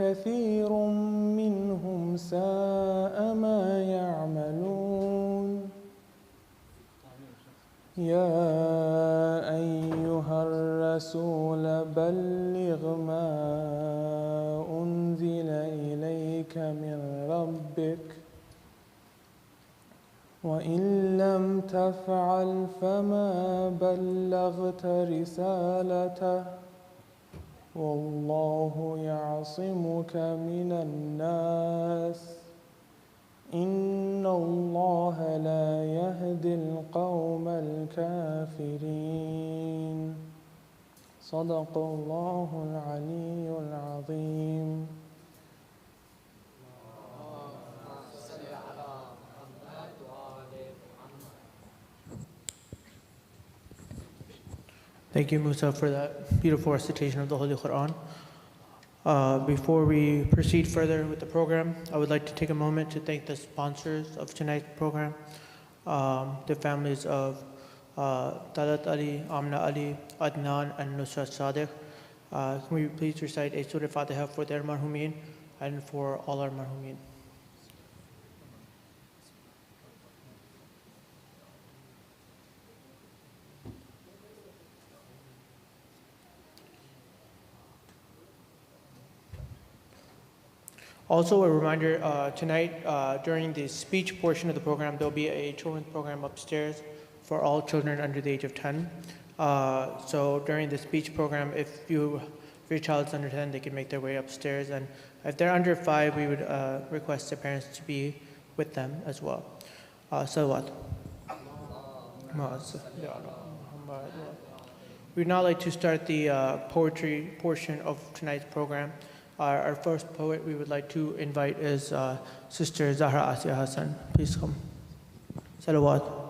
كثير منهم ساء ما يعملون يا أيها الرسول بلغ ما أنزل إليك من ربك وإن لم تفعل فما بلغت رسالته والله يعصمك من الناس إن الله لا يهدي القوم الكافرين صدق الله العلي العظيم. Thank you, Musa, for that beautiful recitation of the Holy Quran. Before we proceed further with the program, I would like to take a moment to thank the sponsors of tonight's program, the families of Talat Ali, Amna Ali, Adnan, and Nusrat Sadiq. Can we please recite a Surah Fatiha for their marhumin and for all our marhumin? Also, a reminder, tonight during the speech portion of the program, there'll be a children's program upstairs for all children under the age of 10. So during the speech program, if your child's under 10, they can make their way upstairs. And if they're under 5, we would request the parents to be with them as well. Salawat. We'd now like to start the poetry portion of tonight's program. Our first poet we would like to invite is Sister Zahra Asya Hassan. Please come. Salawat.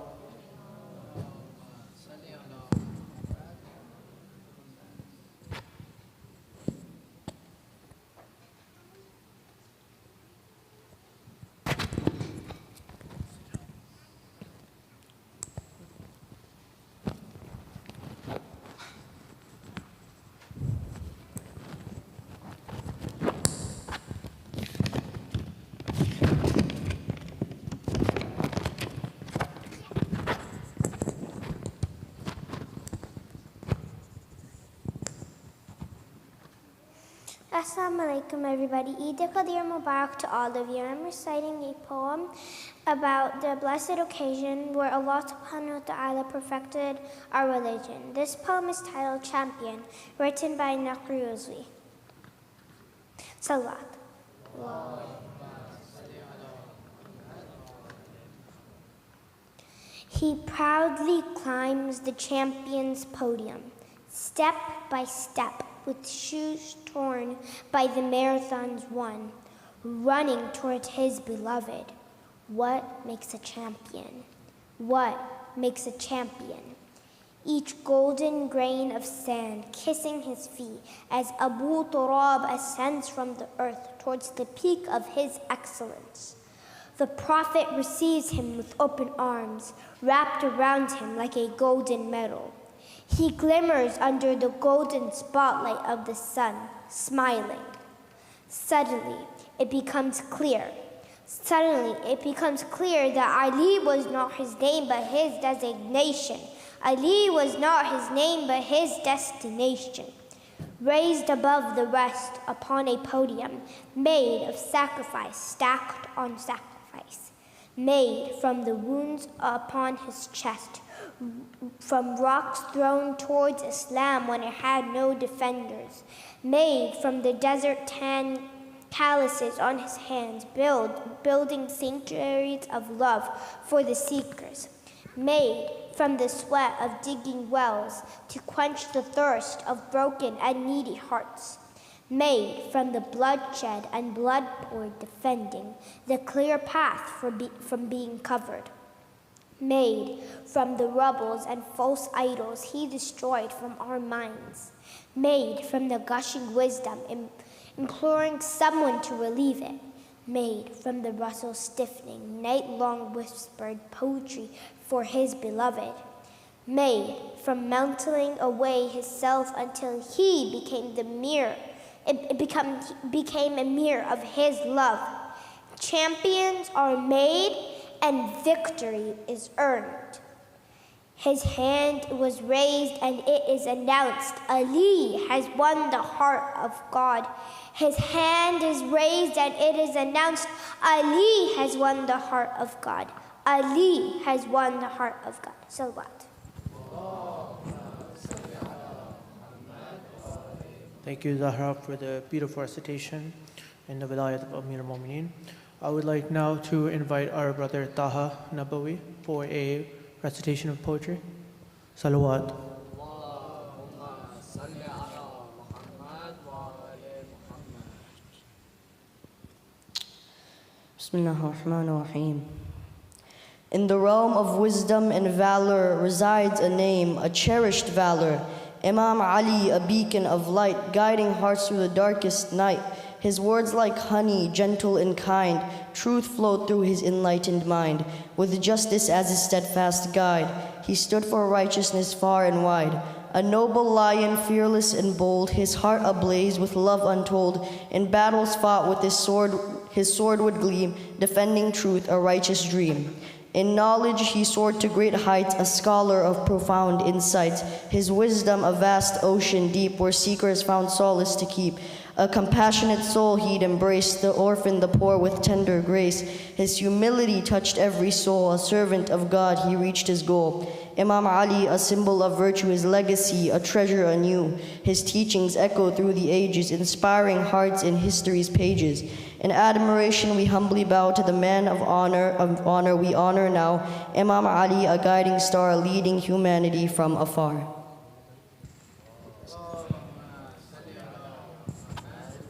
Assalamu alaikum everybody. Eid al-Ghadir Mubarak to all of you. I'm reciting a poem about the blessed occasion where Allah subhanahu wa ta'ala perfected our religion. This poem is titled Champion, written by Naqri Uzwi. Salawat. He proudly climbs the champion's podium, step by step, with shoes torn by the marathons won, running toward his beloved. What makes a champion? What makes a champion? Each golden grain of sand kissing his feet as Abu Turab ascends from the earth towards the peak of his excellence. The Prophet receives him with open arms, wrapped around him like a golden medal. He glimmers under the golden spotlight of the sun, smiling. Suddenly, it becomes clear that Ali was not his name but his designation. Ali was not his name but his destination. Raised above the rest upon a podium, made of sacrifice stacked on sacrifice, made from the wounds upon his chest, from rocks thrown towards Islam when it had no defenders, made from the desert tan calluses on his hands, building sanctuaries of love for the seekers, made from the sweat of digging wells to quench the thirst of broken and needy hearts, made from the bloodshed and blood poured defending the clear path from being covered, made from the rubbles and false idols he destroyed from our minds, made from the gushing wisdom imploring someone to relieve it, made from the rustle stiffening night-long whispered poetry for his beloved, made from melting away his self until he became the mirror it became a mirror of his love. Champions are made and victory is earned. His hand was raised and it is announced, Ali has won the heart of God. His hand is raised and it is announced, Ali has won the heart of God. Ali has won the heart of God. Salawat. Thank you, Zahra, for the beautiful recitation in the Vilayat of Amir al-Mu'mineen. I would like now to invite our brother Taha Nabawi for a recitation of poetry. Salawat. Bismillah ar-Rahman ar-Rahim. In the realm of wisdom and valor resides a name, a cherished valor. Imam Ali, a beacon of light, guiding hearts through the darkest night. His words like honey, gentle and kind. Truth flowed through his enlightened mind. With justice as his steadfast guide, he stood for righteousness far and wide. A noble lion, fearless and bold, his heart ablaze with love untold. In battles fought with his sword would gleam, defending truth, a righteous dream. In knowledge he soared to great heights, a scholar of profound insights. His wisdom a vast ocean deep, where seekers found solace to keep. A compassionate soul he'd embrace, the orphan, the poor with tender grace. His humility touched every soul, a servant of God, he reached his goal. Imam Ali, a symbol of virtue, his legacy, a treasure anew. His teachings echo through the ages, inspiring hearts in history's pages. In admiration we humbly bow to the man of honor we honor now. Imam Ali, a guiding star, leading humanity from afar.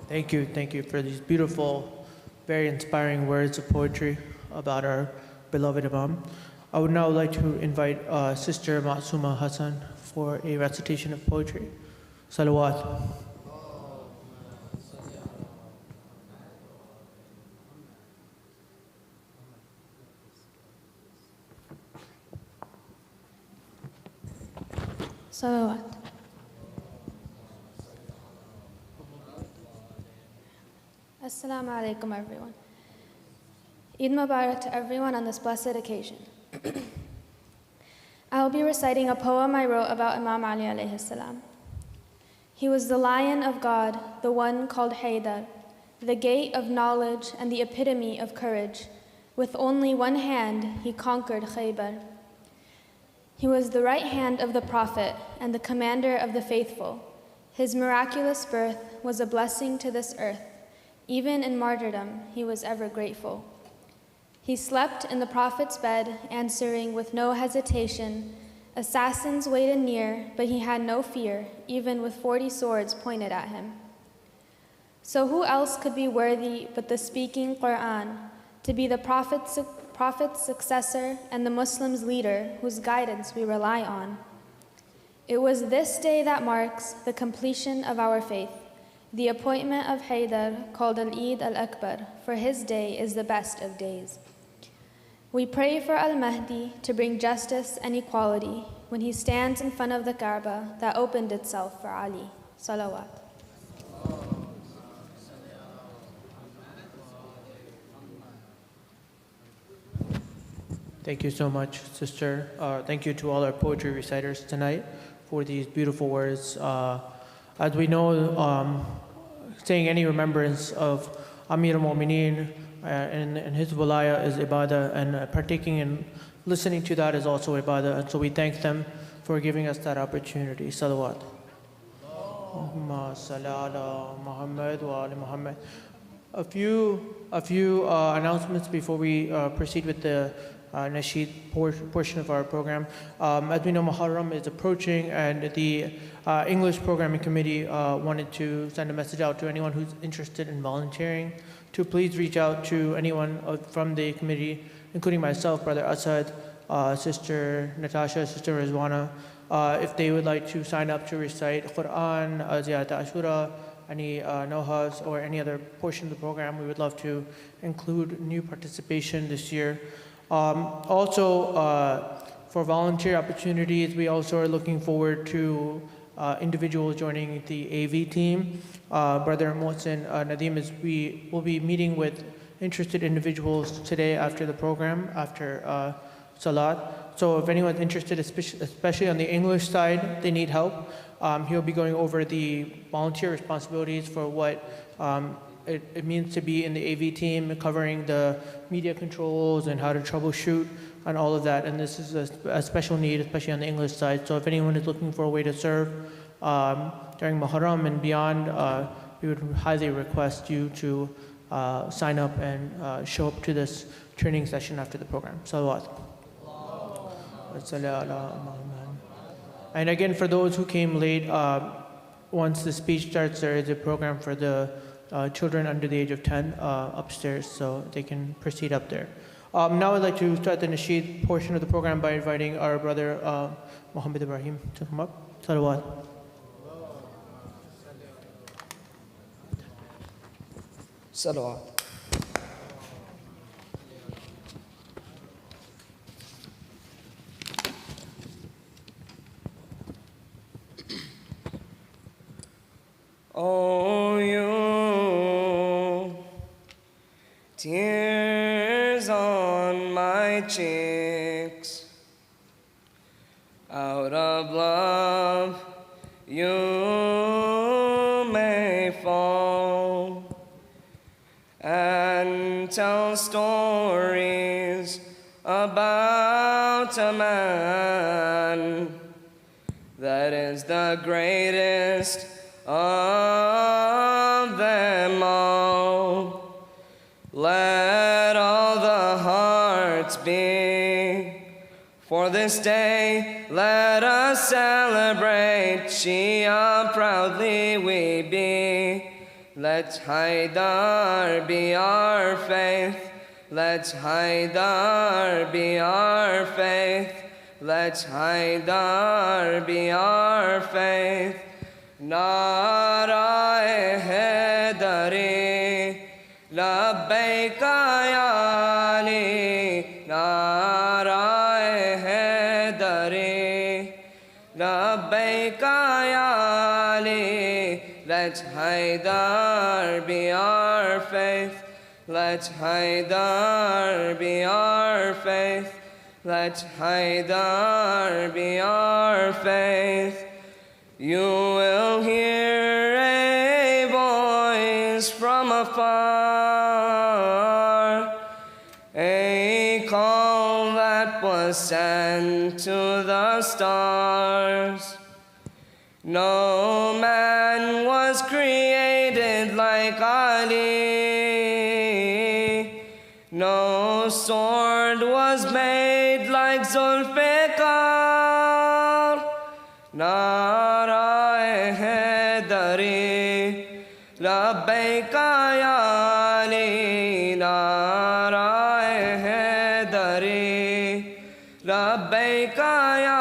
Thank you for these beautiful, very inspiring words of poetry about our beloved Imam. I would now like to invite Sister Ma'suma Hassan for a recitation of poetry. Salawat. Salawat. Assalamu alaikum, everyone. Eid Mubarak to everyone on this blessed occasion. I will be reciting a poem I wrote about Imam Ali alayhi salam. He was the lion of God, the one called Haydar, the gate of knowledge and the epitome of courage. With only one hand, he conquered Khaybar. He was the right hand of the Prophet and the commander of the faithful. His miraculous birth was a blessing to this earth. Even in martyrdom, he was ever grateful. He slept in the Prophet's bed, answering with no hesitation. Assassins waited near, but he had no fear, even with 40 swords pointed at him. So who else could be worthy but the speaking Quran, to be the Prophet's successor and the Muslims' leader, whose guidance we rely on? It was this day that marks the completion of our faith. The appointment of Haydar, called Al-Eid al-Akbar, for his day is the best of days. We pray for Al-Mahdi to bring justice and equality when he stands in front of the Kaaba that opened itself for Ali. Salawat. Thank you so much, sister. Thank you to all our poetry reciters tonight for these beautiful words. As we know, saying any remembrance of Amir al-Mu'mineen and his walaya is ibadah, and partaking in listening to that is also ibadah. And so we thank them for giving us that opportunity. Salawat. Allahumma salli ala Muhammad wa ali Muhammad. A few announcements before we proceed with the Nasheed portion of our program. As we know, Muharram is approaching, and the English Programming Committee wanted to send a message out to anyone who's interested in volunteering to please reach out to anyone from the committee, including myself, Brother Asad, Sister Natasha, Sister Rizwana, if they would like to sign up to recite Quran, Ziyat Ashura, any Nohas, or any other portion of the program. We would love to include new participation this year. Also, for volunteer opportunities, we also are looking forward to individuals joining the AV team. Brother Mohsen Nadeem we will be meeting with interested individuals today after the program, after Salat. So if anyone's interested, especially on the English side, they need help, he'll be going over the volunteer responsibilities for what it means to be in the AV team, covering the media controls and how to troubleshoot and all of that. And this is a special need, especially on the English side. So if anyone is looking for a way to serve during Muharram and beyond, we would highly request you to sign up and show up to this training session after the program. Salawat. And again, for those who came late, once the speech starts, there is a program for the children under the age of 10 upstairs, so they can proceed up there. Now I'd like to start the Nasheed portion of the program by inviting our brother Muhammad Ibrahim to come up. Salawat. Salawat. Oh, you tears on my cheeks, out of love you may fall and tell stories about a man that is the greatest of them all. Let all the hearts be for this day. Let us celebrate Shia, proudly we be. Let Haidar be our faith. Let Haidar be our faith. Let Haidar be our faith. Narae Haidari, Labbaika ya Ali. Narae Haidari, Labbaika ya Ali. Let Haidar be our faith. Let Haidar be our faith. Let Haidar be our faith. You will hear a voice from afar, a call that was sent to the stars. No man was created like Ali. No sword was made like Zulfiqar. Narae Haidari, Labbaika ya Ali. Narae Haidari, Labbaika ya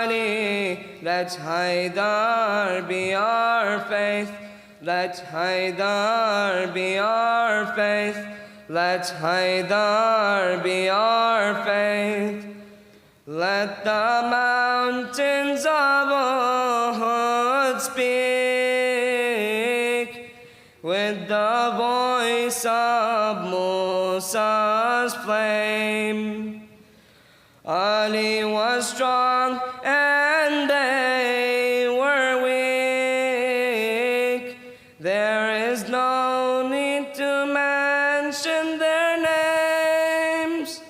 Ali. Let Haidar be our faith. Let Haidar be our faith. Let Haidar be our faith. Let the mountains of Uhud speak with the voice of Musa's flame. Ali was strong and they were weak. There is no need to mention their names.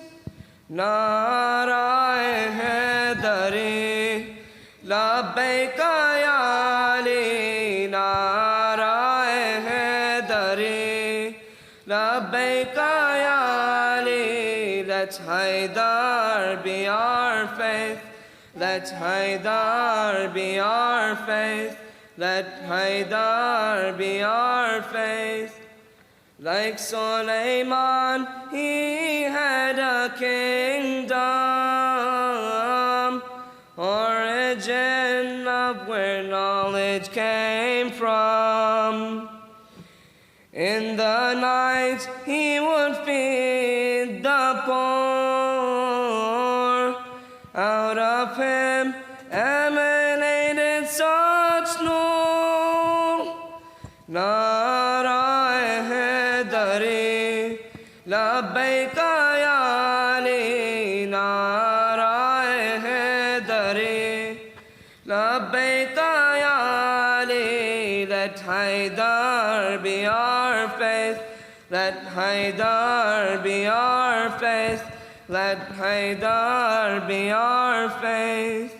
Narae Haidari, Labbaika ya Ali. Narae Haidari, Labbaika ya Ali. Let Haidar be our faith. Let Haidar be our faith. Let Haidar be our faith. Like Sulayman, he had a kingdom, origin of where knowledge came from. In the night, he would feed the poor. Out of him emanated so Haidari, Labbaik ya Ali, Narae Haidari, Labbaik ya Ali. Let Haidar be our faith, let Haidar be our faith, let Haidar be our faith.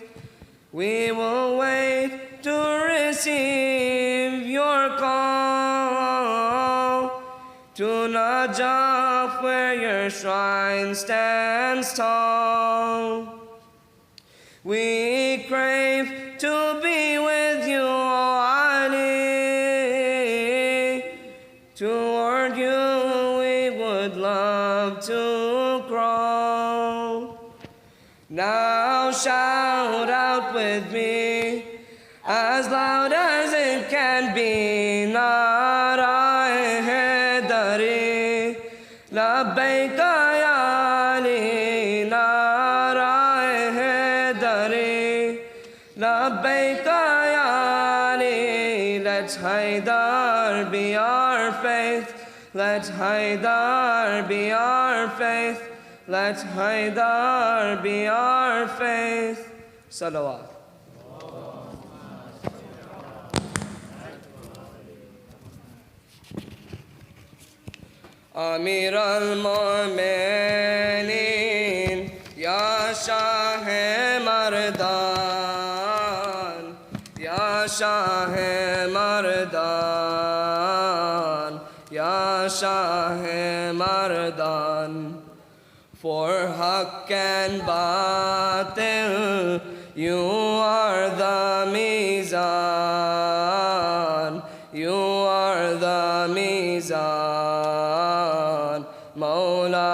We will wait to receive your call to Najaf, where your shrine stands tall. We crave to be with you, O Ali. Toward you we would love to crawl. Now shout out with me, as loud as it can be, Narae Haidari, Labbaik ya Ali, Narae Haidari, Labbaik ya Ali. Let Haidar be our faith, let Haidar be our faith, let Haidar be our faith. Salawat. Amir al-Mu'minin, Ya Shahe Mardan, Ya Shahe Mardan, Ya Shahe Mardan. For Haqq and Batil, you are the Mizan, you are the Mizan, Mawla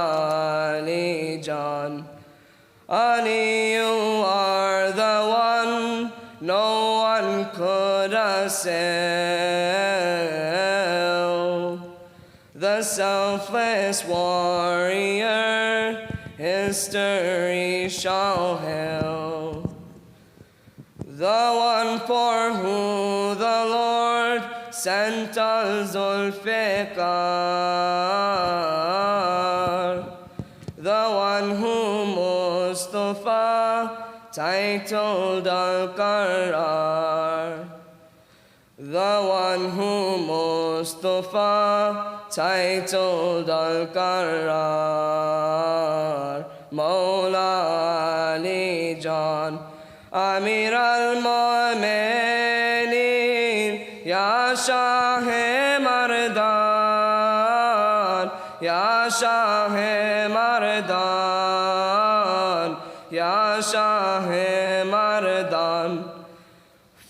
Ali Jan. Ali, you are the one no one could assail, the selfless warrior history shall hail, the one for who the Lord sent al-Zulfiqar, the one who Mustafa titled al-Qarar, the one who Mustafa titled al-Qarar, Mawla Ali Jan. Amir al-Mu'minin, Ya Shahe Mardan, Ya Shahe Mardan, Ya Shahe Mardan.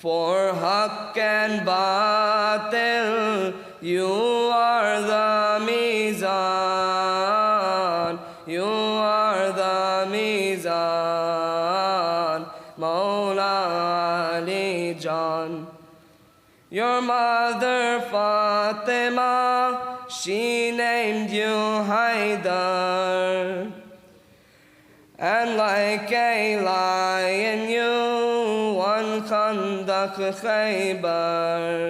For Haqq and Batil, you are the Mizan, you are the Mizan, Mawla Ali Jan. Your mother Fatima, she named you Haidar, and like a lion you won Khandaq Khaybar.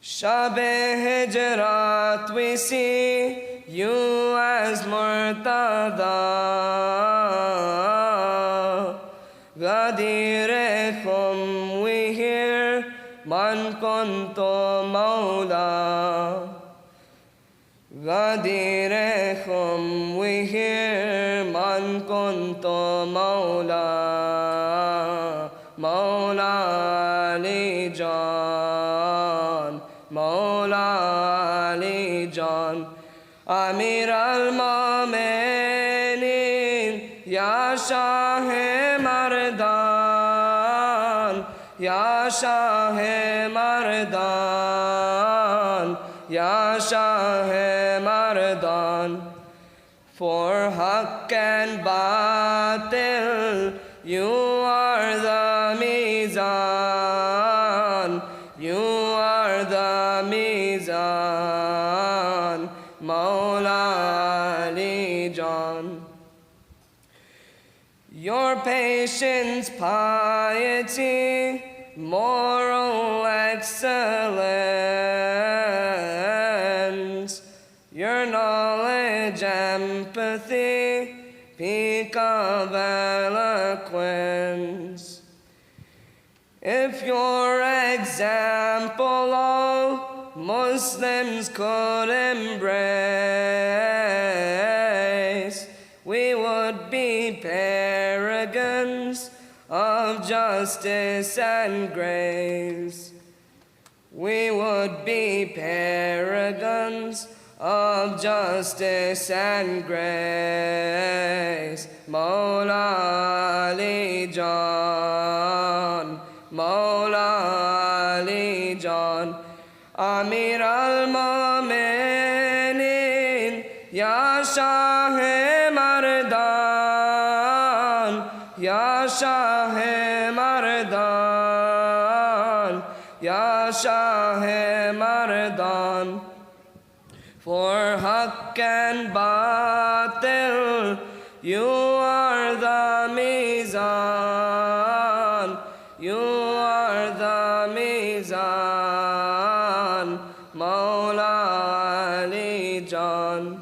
Shabe Hijrat we see you as Murtada, Ghadir we hear Man Kuntu Mawla, Ghadir we hear Man Kuntu Mawla, Mawla Ali Jan, Mawla Ali Jan. Amir al-Mu'minin, Ya Shahe Mardan, Ya Shahe Mardan, Ya Shahe Mardan. For Haqq and Batil, you are the Mizan, you are the Mizan, Mawla Ali Jan. Your patience, piety, moral excellence, knowledge, empathy, peak of eloquence. If your example all Muslims could embrace, we would be paragons of justice and grace. We would be paragons of justice and grace. Mawla Ali John, Mawla Ali John, Amir al-Mu'minin, Ya Shahe Mardan, Ya Shahe Mardan, Ya Shahe Mardan. For haqq and batil, you are the mizan, you are the mizan, Mawla Ali John.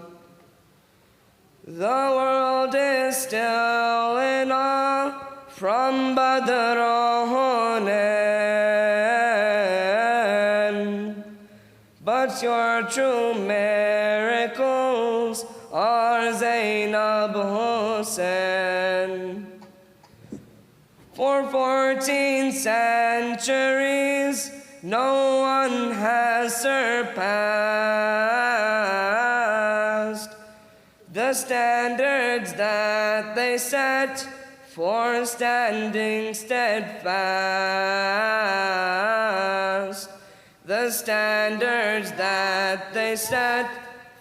The world is still in awe from Badr or Hunain, but your true miracles are Zainab Hussain. For 14 centuries, no one has surpassed the standards that they set for standing steadfast. The standards that they set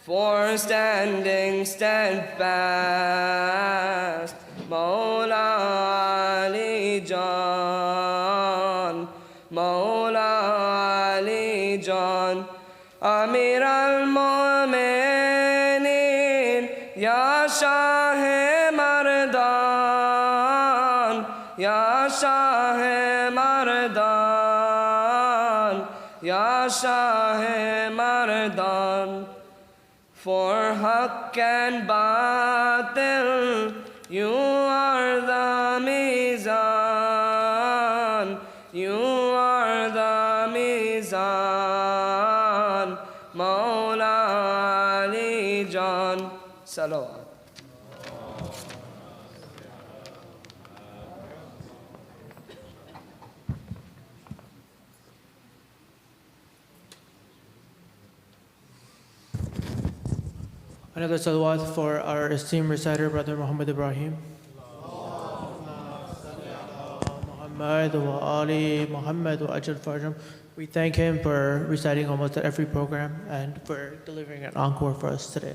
for standing steadfast. Mawla Ali John, Mawla Ali John, Amir al-Mu'minin, Ya Shahe Mardan, Ya Shahe Mardan, Ya Shahe Mardan. For haqq and batil, you are the mizan, you are the mizan, Mawla Ali John. Salawat. Another salawat for our esteemed reciter, Brother Muhammad Ibrahim. Muhammad wa Ali Muhammad wa Ajal Farjam. We thank him for reciting almost at every program and for delivering an encore for us today.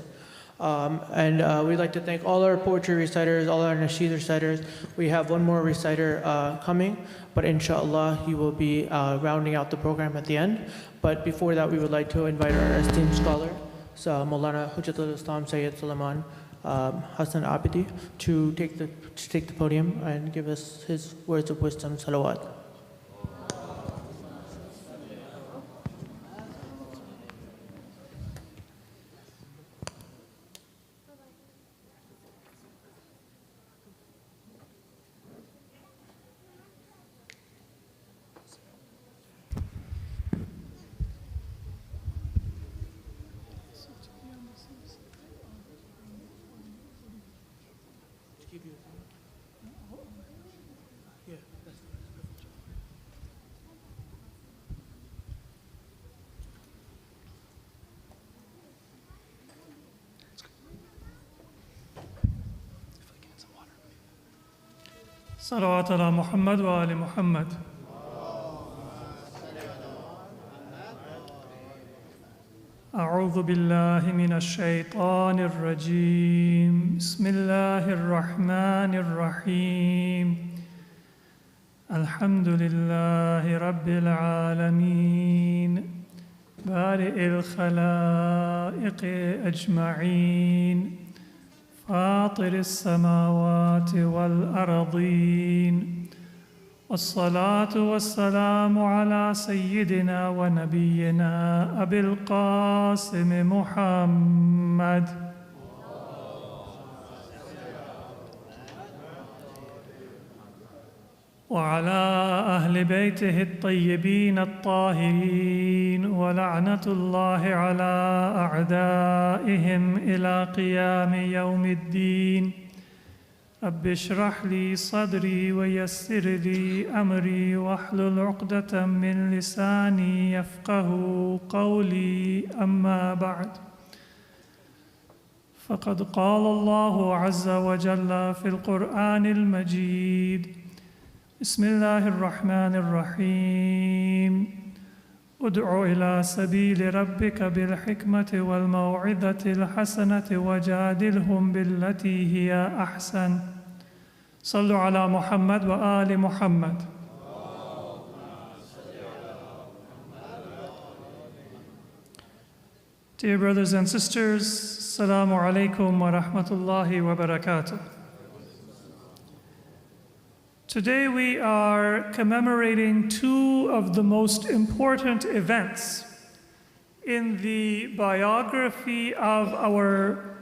We'd like to thank all our poetry reciters, all our Nasheed reciters. We have one more reciter coming, but inshallah he will be rounding out the program at the end. But before that, we would like to invite our esteemed scholar, Maulana Hujjatul Islam Sayyid Sulayman Hassan Abidi, to take the podium and give us his words of wisdom, salawat. صلوات على محمد وآل محمد. أعوذ بالله من الشيطان الرجيم. بسم الله الرحمن الرحيم. الحمد لله رب العالمين بارئ الخلائق أجمعين فاطر السماوات والأرضين والصلاة والسلام على سيدنا ونبينا أبي القاسم محمد وعلى أهل بيته الطيبين الطاهرين ولعنة الله على أعدائهم إلى قيام يوم الدين رب اشرح لي صدري ويسر لي أمري واحلل عقدة من لساني يفقه قولي أما بعد فقد قال الله عز وجل في القرآن المجيد بسم الله الرحمن الرحيم ادع إلى سبيل ربك بالحكمة والموعظة الحسنة وجادلهم بالتي هي أحسن صلوا على محمد وآل محمد. Dear brothers and sisters, Assalamu alaikum wa rahmatullahi wa barakatuh. Today we are commemorating two of the most important events in the biography of our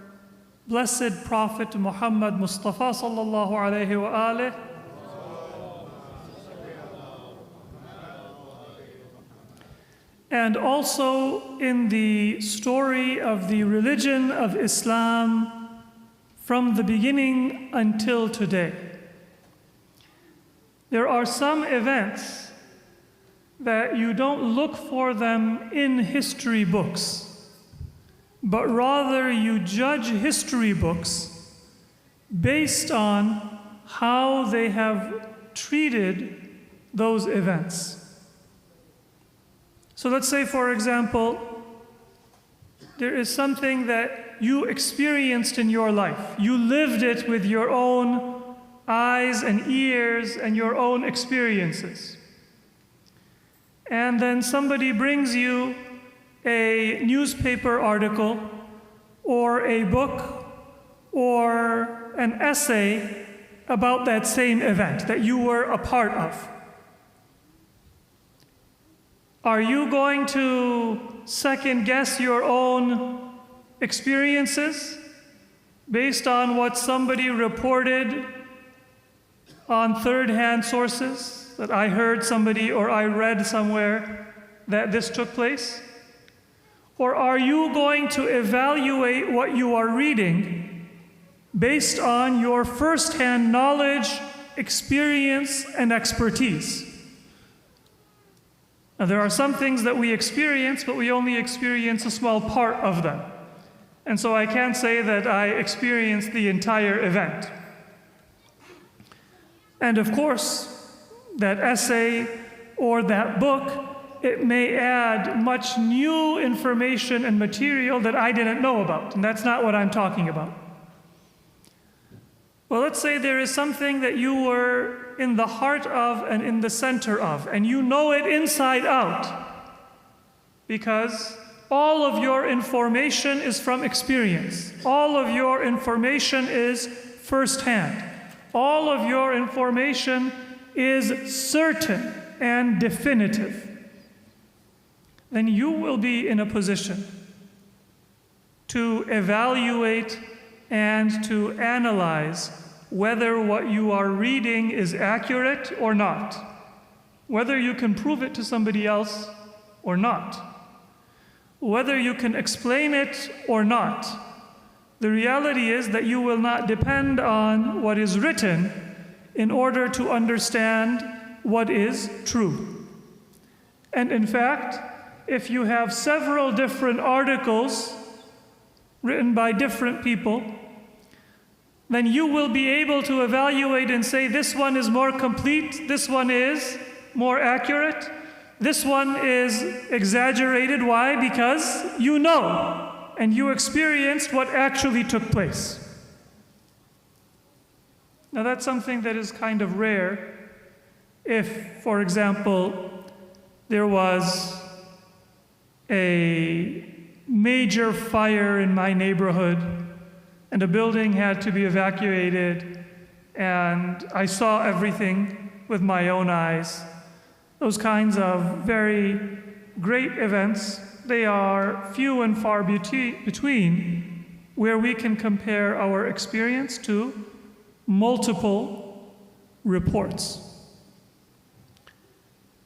blessed Prophet Muhammad Mustafa sallallahu alayhi wa alih. And also in the story of the religion of Islam from the beginning until today. There are some events that you don't look for them in history books, but rather you judge history books based on how they have treated those events. So let's say, for example, there is something that you experienced in your life. You lived it with your own eyes and ears and your own experiences. And then somebody brings you a newspaper article or a book or an essay about that same event that you were a part of. Are you going to second guess your own experiences based on what somebody reported on third-hand sources, that I heard somebody or I read somewhere that this took place? Or are you going to evaluate what you are reading based on your first-hand knowledge, experience, and expertise? Now, there are some things that we experience, but we only experience a small part of them. And so I can't say that I experienced the entire event. And of course, that essay or that book, it may add much new information and material that I didn't know about, and that's not what I'm talking about. Well, let's say there is something that you were in the heart of and in the center of, and you know it inside out, because all of your information is from experience. All of your information is firsthand. All of your information is certain and definitive. Then you will be in a position to evaluate and to analyze whether what you are reading is accurate or not, whether you can prove it to somebody else or not, whether you can explain it or not. The reality is that you will not depend on what is written in order to understand what is true. And in fact, if you have several different articles written by different people, then you will be able to evaluate and say, this one is more complete, this one is more accurate, this one is exaggerated. Why? Because you know and you experienced what actually took place. Now that's something that is kind of rare. If, for example, there was a major fire in my neighborhood and a building had to be evacuated, and I saw everything with my own eyes. Those kinds of very great events, they are few and far between, where we can compare our experience to multiple reports.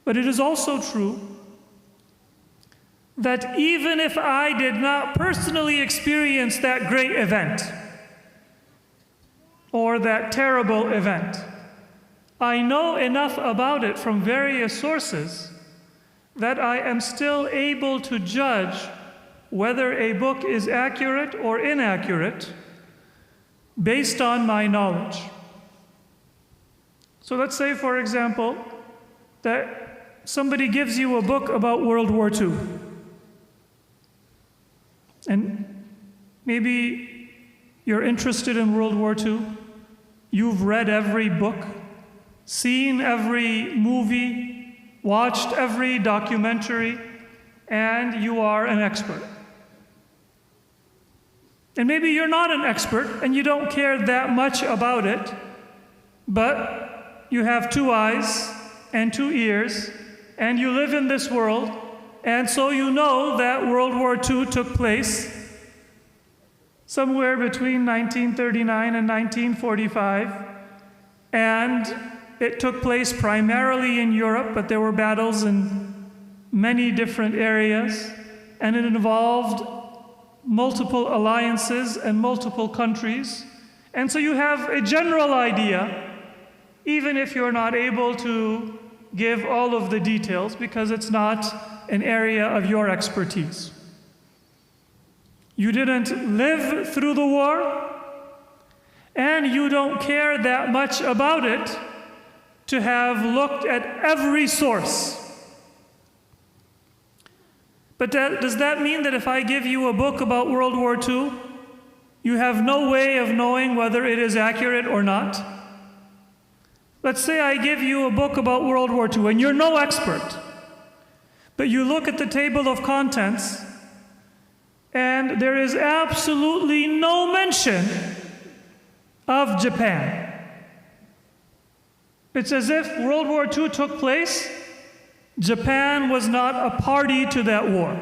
But it is also true that even if I did not personally experience that great event or that terrible event, I know enough about it from various sources that I am still able to judge whether a book is accurate or inaccurate based on my knowledge. So let's say, for example, that somebody gives you a book about World War II. And maybe you're interested in World War II. You've read every book, seen every movie, watched every documentary, and you are an expert. And maybe you're not an expert and you don't care that much about it, but you have 2 eyes and 2 ears, and you live in this world, and so you know that World War II took place somewhere between 1939 and 1945, and it took place primarily in Europe, but there were battles in many different areas, and it involved multiple alliances and multiple countries. And so you have a general idea, even if you're not able to give all of the details because it's not an area of your expertise. You didn't live through the war, and you don't care that much about it to have looked at every source. But does that mean that if I give you a book about World War II, you have no way of knowing whether it is accurate or not? Let's say I give you a book about World War II, and you're no expert, but you look at the table of contents, and there is absolutely no mention of Japan. It's as if World War II took place, Japan was not a party to that war.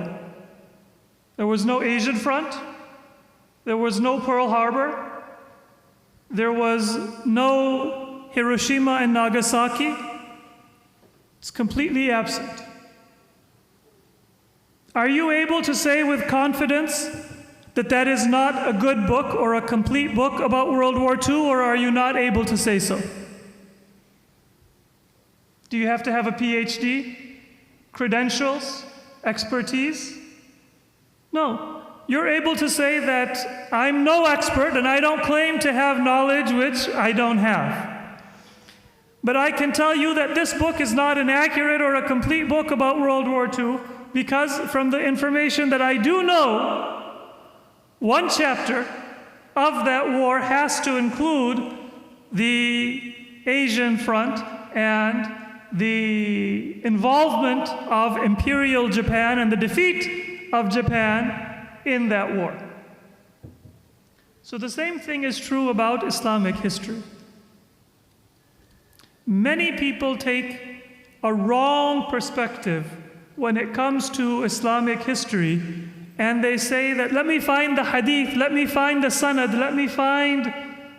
There was no Asian Front, there was no Pearl Harbor, there was no Hiroshima and Nagasaki. It's completely absent. Are you able to say with confidence that that is not a good book or a complete book about World War II, or are you not able to say so? Do you have to have a PhD, credentials, expertise? No. You're able to say that I'm no expert and I don't claim to have knowledge which I don't have. But I can tell you that this book is not an accurate or a complete book about World War II, because from the information that I do know, one chapter of that war has to include the Asian Front and the involvement of Imperial Japan and the defeat of Japan in that war. So the same thing is true about Islamic history. Many people take a wrong perspective when it comes to Islamic history, and they say that let me find the hadith, let me find the sanad, let me find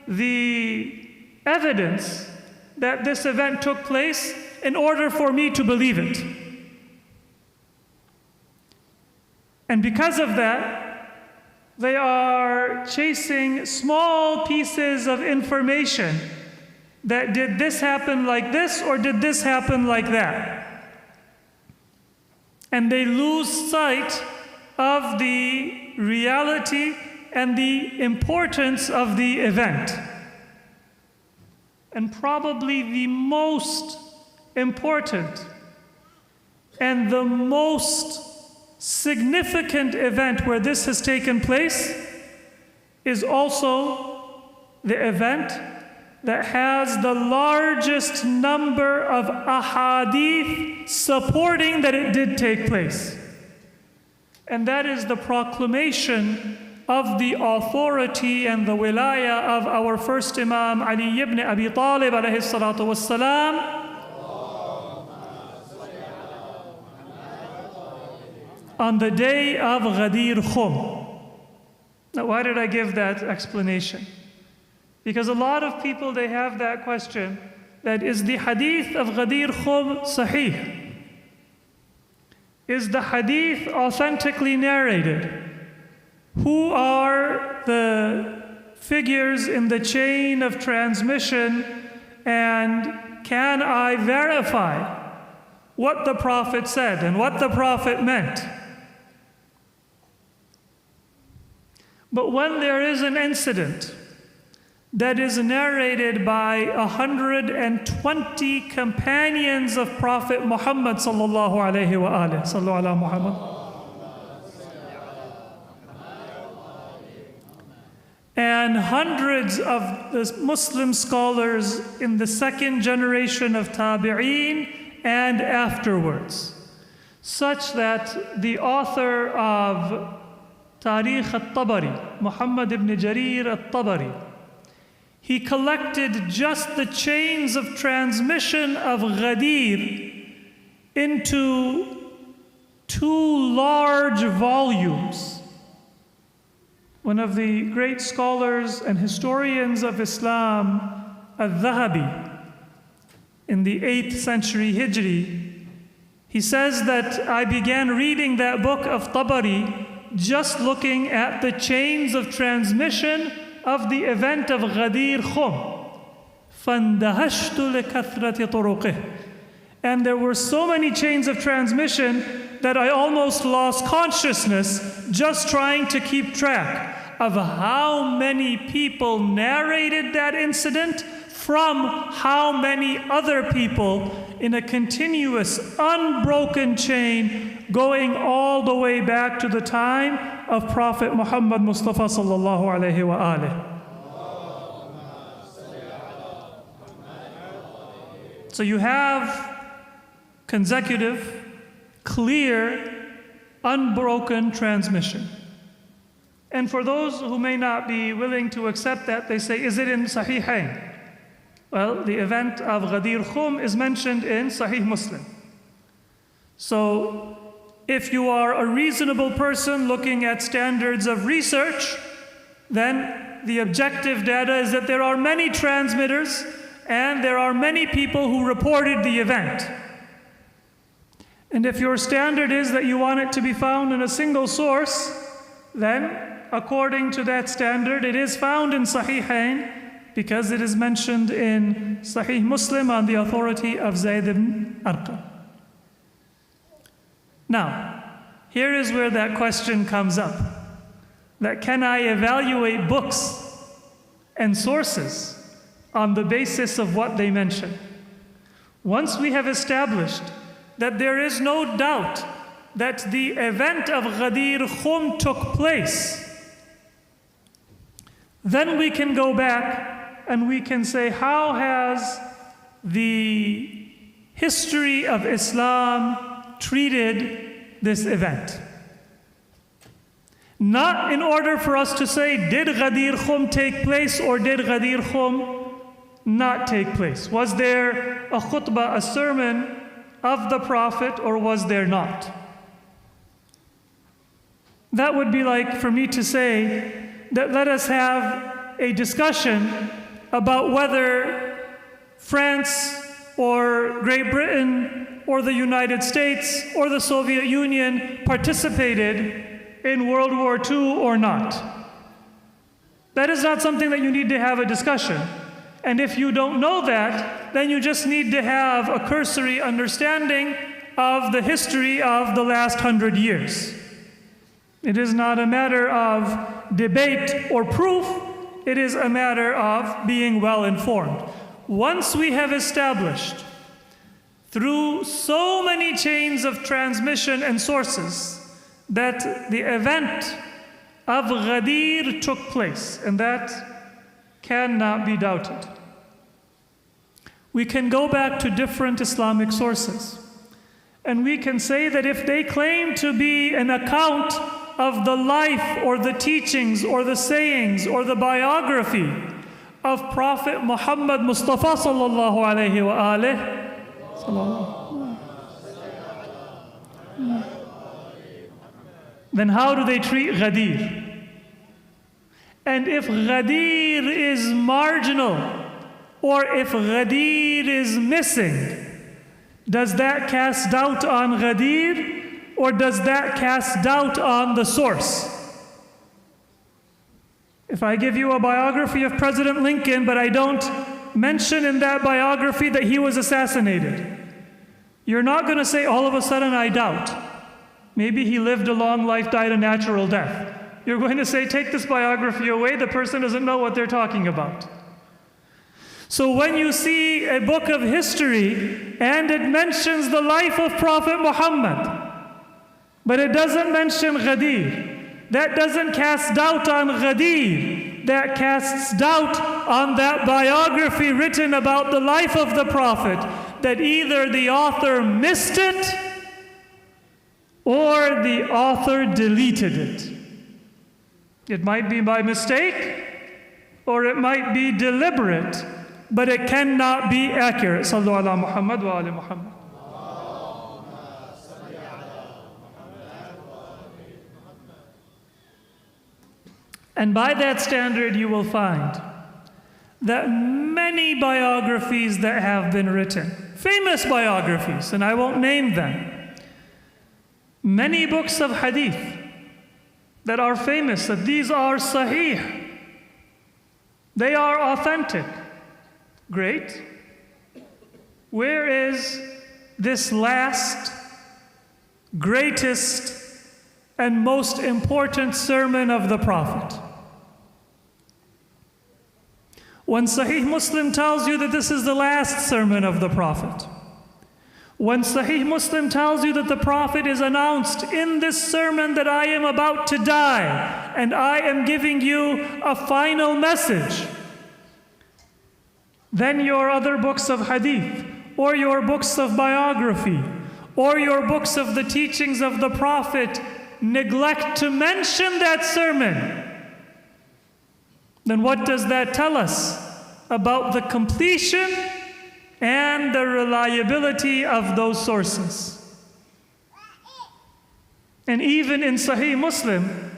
the evidence that this event took place in order for me to believe it. And because of that, they are chasing small pieces of information that did this happen like this or did this happen like that. And they lose sight of the reality and the importance of the event. And probably the most important and the most significant event where this has taken place is also the event that has the largest number of ahadith supporting that it did take place. And that is the proclamation of the authority and the wilaya of our first Imam Ali ibn Abi Talib alayhi salatu wassalam on the day of Ghadir Khum. Now, why did I give that explanation? Because a lot of people, they have that question, that is the hadith of Ghadir Khum sahih? is the hadith authentically narrated? Who are the figures in the chain of transmission, and can I verify what the Prophet said and what the Prophet meant? But when there is an incident that is narrated by 120 companions of Prophet Muhammad sallallahu alaihi wa alihi, sallu ala Muhammad, and hundreds of the Muslim scholars in the second generation of Tabi'een and afterwards, such that the author of Tarikh al-Tabari, Muhammad ibn Jarir al-Tabari, he collected just the chains of transmission of Ghadir into 2 large volumes. One of the great scholars and historians of Islam, al-Dhahabi, in the 8th century Hijri, he says that I began reading that book of Tabari just looking at the chains of transmission of the event of Ghadir Khum. فَانْدَهَشْتُ لِكَثْرَةِ طُرُقِهِ. And there were so many chains of transmission that I almost lost consciousness just trying to keep track of how many people narrated that incident from how many other people in a continuous, unbroken chain going all the way back to the time of Prophet Muhammad Mustafa sallallahu alaihi wa alihi. So you have consecutive, clear, unbroken transmission. And for those who may not be willing to accept that, they say, is it in Sahihain? Well, the event of Ghadir Khum is mentioned in Sahih Muslim. So, if you are a reasonable person looking at standards of research, then the objective data is that there are many transmitters and there are many people who reported the event. And if your standard is that you want it to be found in a single source, then according to that standard, it is found in Sahihain because it is mentioned in Sahih Muslim on the authority of Zayd ibn Arqam. Now, here is where that question comes up. That can I evaluate books and sources on the basis of what they mention? Once we have established that there is no doubt that the event of Ghadir Khum took place, then we can go back and we can say, how has the history of Islam treated this event? Not in order for us to say, did Ghadir Khum take place or did Ghadir Khum not take place? Was there a khutbah, a sermon of the Prophet, or was there not? That would be like for me to say that let us have a discussion about whether France or Great Britain or the United States or the Soviet Union participated in World War II or not. That is not something that you need to have a discussion. And if you don't know that, then you just need to have a cursory understanding of the history of the last 100 years. It is not a matter of debate or proof. It is a matter of being well informed. Once we have established through so many chains of transmission and sources that the event of Ghadir took place, and that cannot be doubted, we can go back to different Islamic sources. And we can say that if they claim to be an account of the life or the teachings or the sayings or the biography of Prophet Muhammad Mustafa sallallahu alaihi wa alihi, then how do they treat Ghadir? And if Ghadir is marginal, or if Ghadir is missing, does that cast doubt on Ghadir? or does that cast doubt on the source? If I give you a biography of President Lincoln, but I don't mention in that biography that he was assassinated, you're not going to say, all of a sudden, I doubt. Maybe he lived a long life, died a natural death. You're going to say, take this biography away, the person doesn't know what they're talking about. So when you see a book of history and it mentions the life of Prophet Muhammad, but it doesn't mention Ghadir, that doesn't cast doubt on Ghadir. That casts doubt on that biography written about the life of the Prophet, that either the author missed it or the author deleted it. It might be by mistake or it might be deliberate, but it cannot be accurate. Sallu ala Muhammad wa ali Muhammad. And by that standard, you will find that many biographies that have been written, famous biographies, and I won't name them, many books of hadith that are famous, that these are sahih, they are authentic. Great. Where is this last, greatest, and most important sermon of the Prophet? When Sahih Muslim tells you that this is the last sermon of the Prophet, when Sahih Muslim tells you that the Prophet is announced in this sermon that I am about to die and I am giving you a final message, then your other books of hadith, or your books of biography, or your books of the teachings of the Prophet neglect to mention that sermon, then what does that tell us about the completion and the reliability of those sources? And even in Sahih Muslim,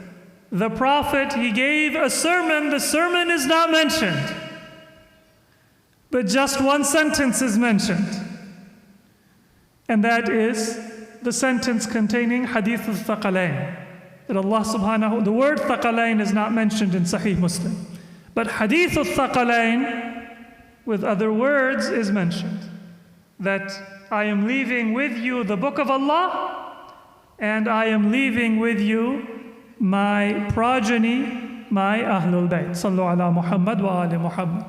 the Prophet, he gave a sermon, the sermon is not mentioned, but just one sentence is mentioned. And that is the sentence containing Hadith al-Thaqalain. That Allah subhanahu, the word Thaqalain is not mentioned in Sahih Muslim. But Hadith al-Thaqalain, with other words, is mentioned. That I am leaving with you the book of Allah, and I am leaving with you my progeny, my Ahlul Bayt. Sallu ala Muhammad wa ali Muhammad.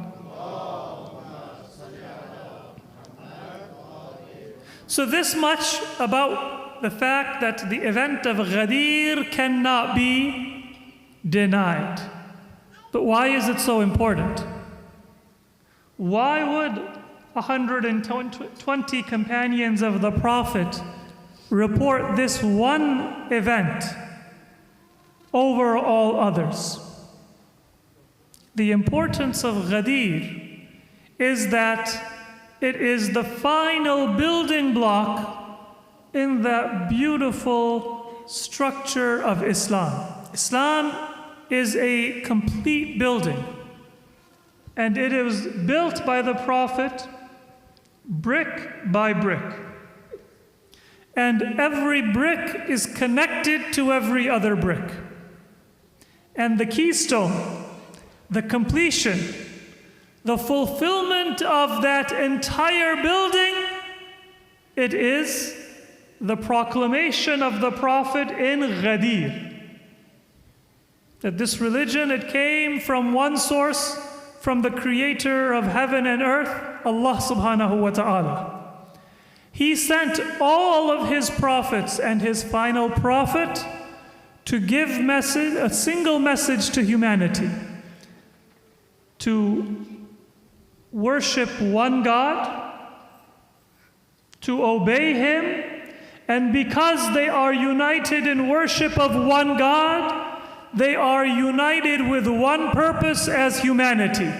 So this much about the fact that the event of Ghadir cannot be denied. But why is it so important? Why would 120 companions of the Prophet report this one event over all others? The importance of Ghadir is that it is the final building block in that beautiful structure of Islam. Islam is a complete building, and it is built by the Prophet brick by brick. And every brick is connected to every other brick. And the keystone, the completion, the fulfillment of that entire building, it is the proclamation of the Prophet in Ghadir. That this religion, it came from one source, from the creator of heaven and earth, Allah subhanahu wa ta'ala. He sent all of his prophets and his final prophet to give a single message to humanity. To worship one God, to obey Him, and because they are united in worship of one God, they are united with one purpose as humanity.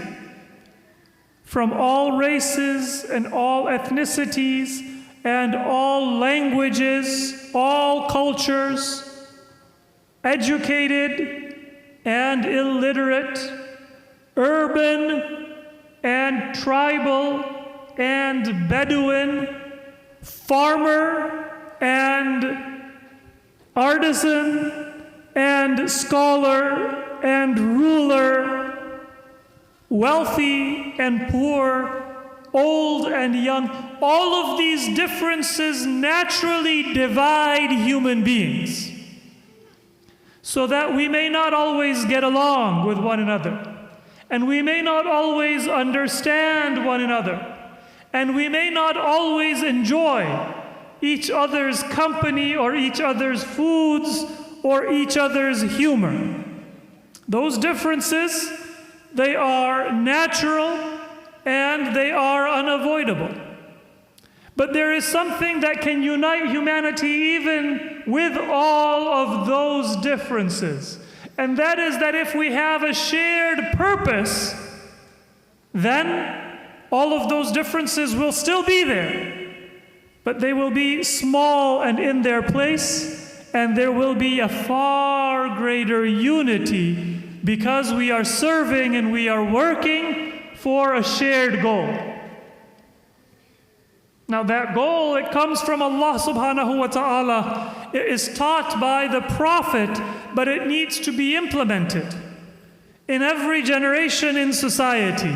From all races and all ethnicities and all languages, all cultures, educated and illiterate, urban and tribal and Bedouin, farmer and artisan and scholar and ruler, wealthy and poor, old and young, all of these differences naturally divide human beings, so that we may not always get along with one another, and we may not always understand one another, and we may not always enjoy each other's company or each other's foods or each other's humor. Those differences, they are natural and they are unavoidable. But there is something that can unite humanity even with all of those differences. And that is that if we have a shared purpose, then all of those differences will still be there. But they will be small and in their place, and there will be a far greater unity because we are serving and we are working for a shared goal. Now that goal, it comes from Allah subhanahu wa ta'ala. It is taught by the Prophet, but it needs to be implemented in every generation in society.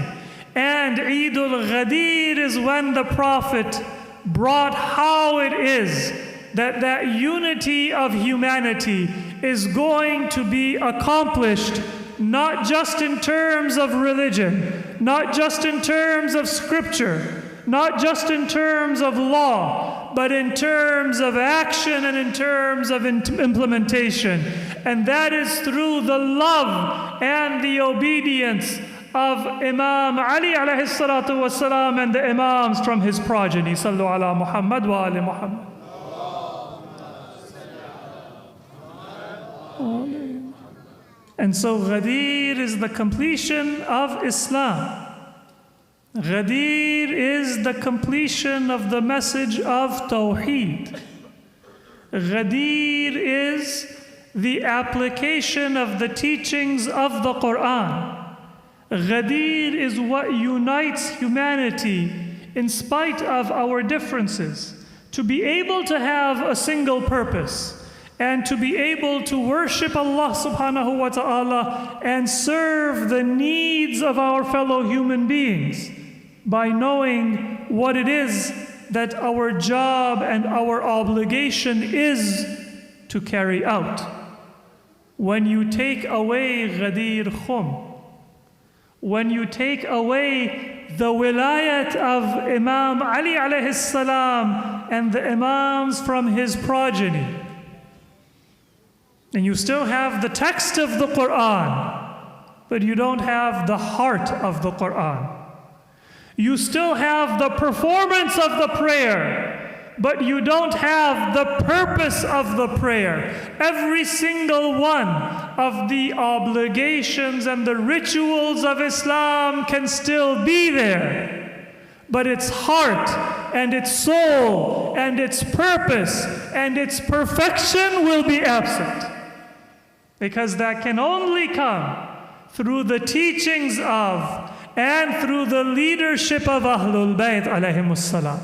And Eid al-Ghadir is when the Prophet brought how it is that unity of humanity is going to be accomplished, not just in terms of religion, not just in terms of scripture, not just in terms of law, but in terms of action and in terms of implementation. And that is through the love and the obedience of Imam Ali alayhi salatu wasalam and the Imams from his progeny. Sallu ala Muhammad wa ali Muhammad. And so Ghadir is the completion of Islam. Ghadir is the completion of the message of Tawheed. Ghadir is the application of the teachings of the Quran. Ghadir is what unites humanity in spite of our differences, to be able to have a single purpose and to be able to worship Allah subhanahu wa ta'ala and serve the needs of our fellow human beings by knowing what it is that our job and our obligation is to carry out. When you take away Ghadir Khum, when you take away the wilayat of Imam Ali alayhi salam and the Imams from his progeny, and you still have the text of the Quran, but you don't have the heart of the Quran. You still have the performance of the prayer, but you don't have the purpose of the prayer. Every single one of the obligations and the rituals of Islam can still be there, but its heart and its soul and its purpose and its perfection will be absent. Because that can only come through the teachings of and through the leadership of Ahlul Bayt alayhimus salam.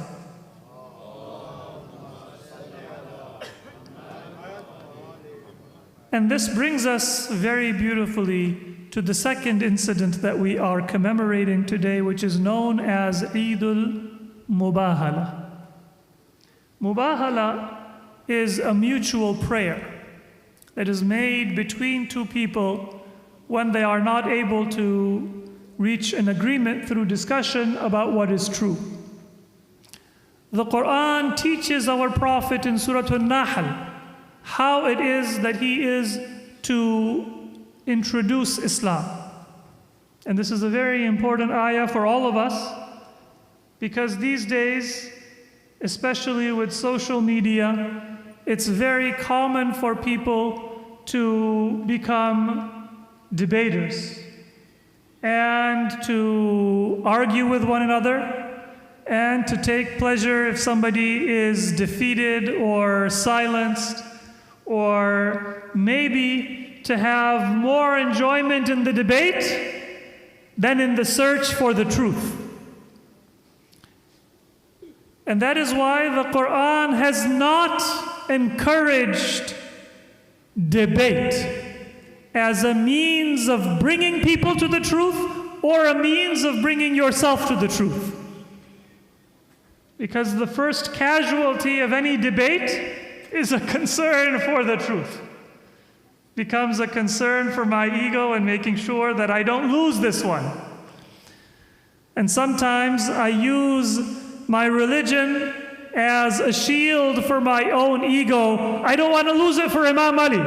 And this brings us very beautifully to the second incident that we are commemorating today, which is known as Eid al-Mubahalah. Mubahalah is a mutual prayer that is made between two people when they are not able to reach an agreement through discussion about what is true. The Quran teaches our Prophet in Surah An-Nahl how it is that he is to introduce Islam. And this is a very important ayah for all of us, because these days, especially with social media, it's very common for people to become debaters and to argue with one another and to take pleasure if somebody is defeated or silenced, or maybe to have more enjoyment in the debate than in the search for the truth. And that is why the Quran has not encouraged debate as a means of bringing people to the truth or a means of bringing yourself to the truth. Because the first casualty of any debate is a concern for the truth. Becomes a concern for my ego and making sure that I don't lose this one. And sometimes I use my religion as a shield for my own ego. I don't want to lose it for Imam Ali.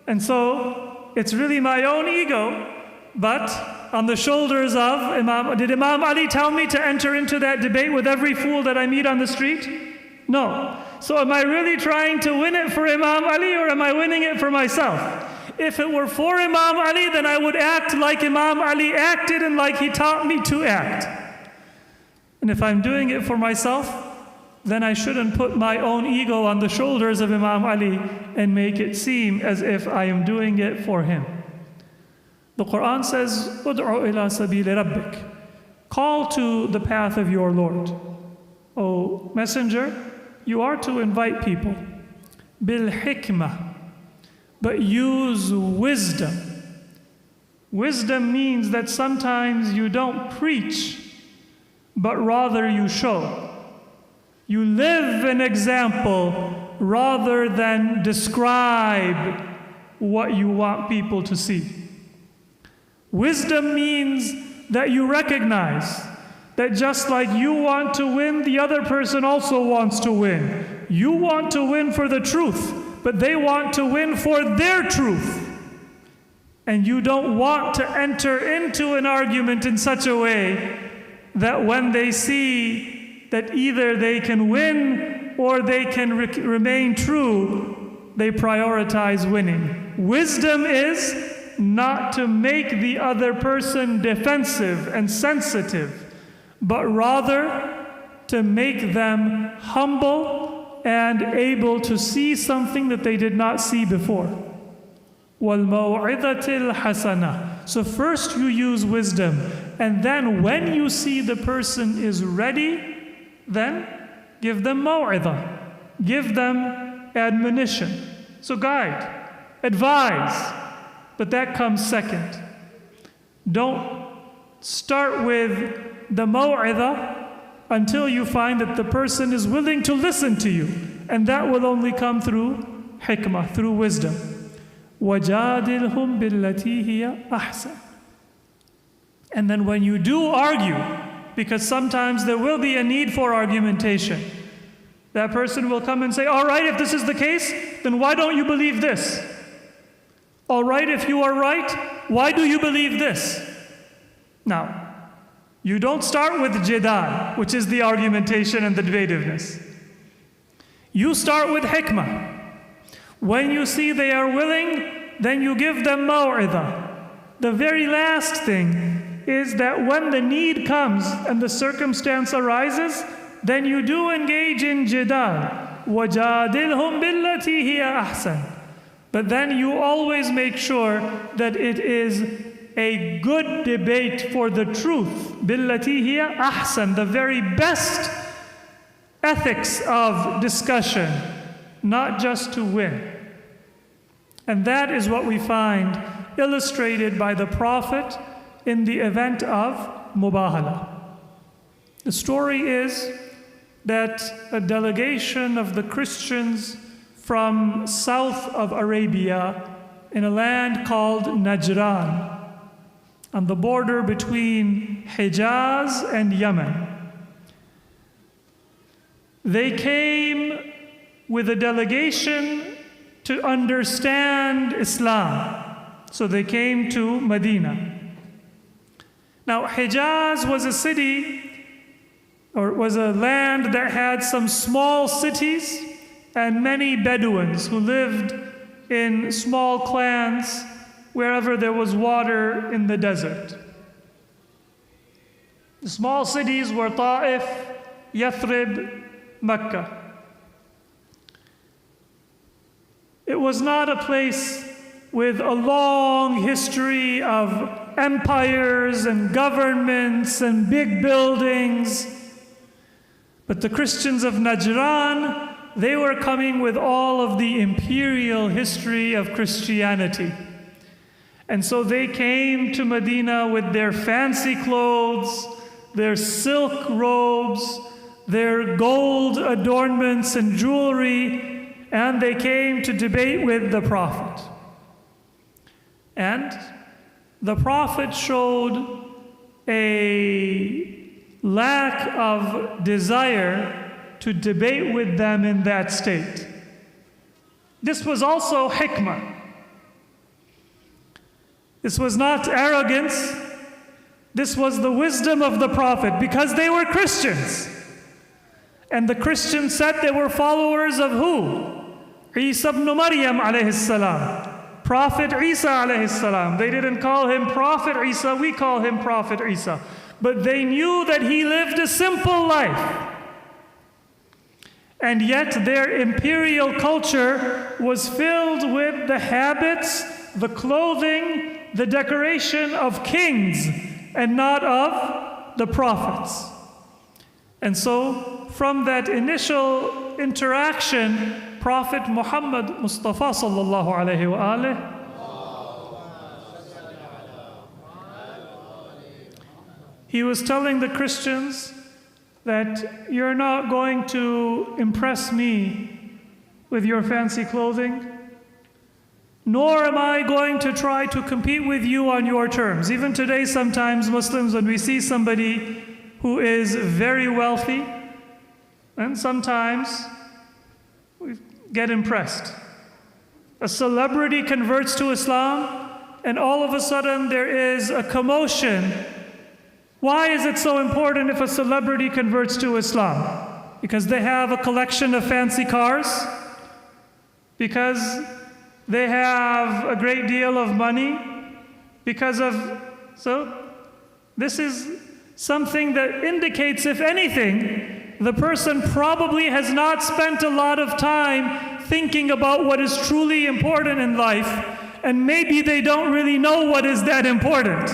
And so it's really my own ego, but on the shoulders of did Imam Ali tell me to enter into that debate with every fool that I meet on the street? No. So am I really trying to win it for Imam Ali, or am I winning it for myself? If it were for Imam Ali, then I would act like Imam Ali acted and like he taught me to act. And if I'm doing it for myself, then I shouldn't put my own ego on the shoulders of Imam Ali and make it seem as if I am doing it for him. The Quran says, "Ud'u ila sabili rabbik." Call to the path of your Lord. O Messenger, you are to invite people. Bil hikmah. But use wisdom. Wisdom means that sometimes you don't preach, but rather you show. You live an example rather than describe what you want people to see. Wisdom means that you recognize that just like you want to win, the other person also wants to win. You want to win for the truth, but they want to win for their truth. And you don't want to enter into an argument in such a way that when they see that either they can win or they can remain true, they prioritize winning. Wisdom is not to make the other person defensive and sensitive, but rather to make them humble and able to see something that they did not see before. وَالْمَوْعِظَةِ الْحَسَنَةِ. So first you use wisdom, and then when you see the person is ready, then give them maw'idha, give them admonition. So guide, advise, but that comes second. Don't start with the maw'idha until you find that the person is willing to listen to you, and that will only come through hikmah, through wisdom. وَجَادِلْهُمْ بِالَّتِي هِيَ أَحْسَنُ. And then when you do argue, because sometimes there will be a need for argumentation, that person will come and say, all right, if this is the case, then why don't you believe this? All right, if you are right, why do you believe this? Now, you don't start with jidal, which is the argumentation and the debativeness. You start with hikmah. When you see they are willing, then you give them maw'idha. The very last thing is that when the need comes and the circumstance arises, then you do engage in jidal. وَجَادِلْهُمْ بِالَّتِي هِيَ أَحْسَنُ. But then you always make sure that it is a good debate for the truth. بِالَّتِي هِيَ أَحْسَنُ. The very best ethics of discussion, not just to win. And that is what we find illustrated by the Prophet in the event of Mubahalah. The story is that a delegation of the Christians from south of Arabia in a land called Najran, on the border between Hijaz and Yemen. They came with a delegation to understand Islam. So they came to Medina. Now, Hijaz was a city, or was a land that had some small cities and many Bedouins who lived in small clans wherever there was water in the desert. The small cities were Ta'if, Yathrib, Mecca. It was not a place with a long history of empires and governments and big buildings. But the Christians of Najran they were coming with all of the imperial history of Christianity. And so they came to Medina with their fancy clothes, their silk robes, their gold adornments and jewelry, and they came to debate with the Prophet. And the Prophet showed a lack of desire to debate with them in that state. This was also hikmah. This was not arrogance. This was the wisdom of the Prophet, because they were Christians. And the Christians said they were followers of who? Isa ibn Maryam alayhi salam. Prophet Isa alayhi salam. They didn't call him Prophet Isa, we call him Prophet Isa. But they knew that he lived a simple life. And yet their imperial culture was filled with the habits, the clothing, the decoration of kings, and not of the prophets. And so, from that initial interaction, Prophet Muhammad Mustafa sallallahu alayhi wa alihi, he was telling the Christians that you're not going to impress me with your fancy clothing, nor am I going to try to compete with you on your terms. Even today, sometimes Muslims, when we see somebody who is very wealthy, and sometimes we get impressed. A celebrity converts to Islam, and all of a sudden there is a commotion. Why is it so important if a celebrity converts to Islam? Because they have a collection of fancy cars? Because they have a great deal of money? So this is something that indicates, if anything, the person probably has not spent a lot of time thinking about what is truly important in life, and maybe they don't really know what is that important.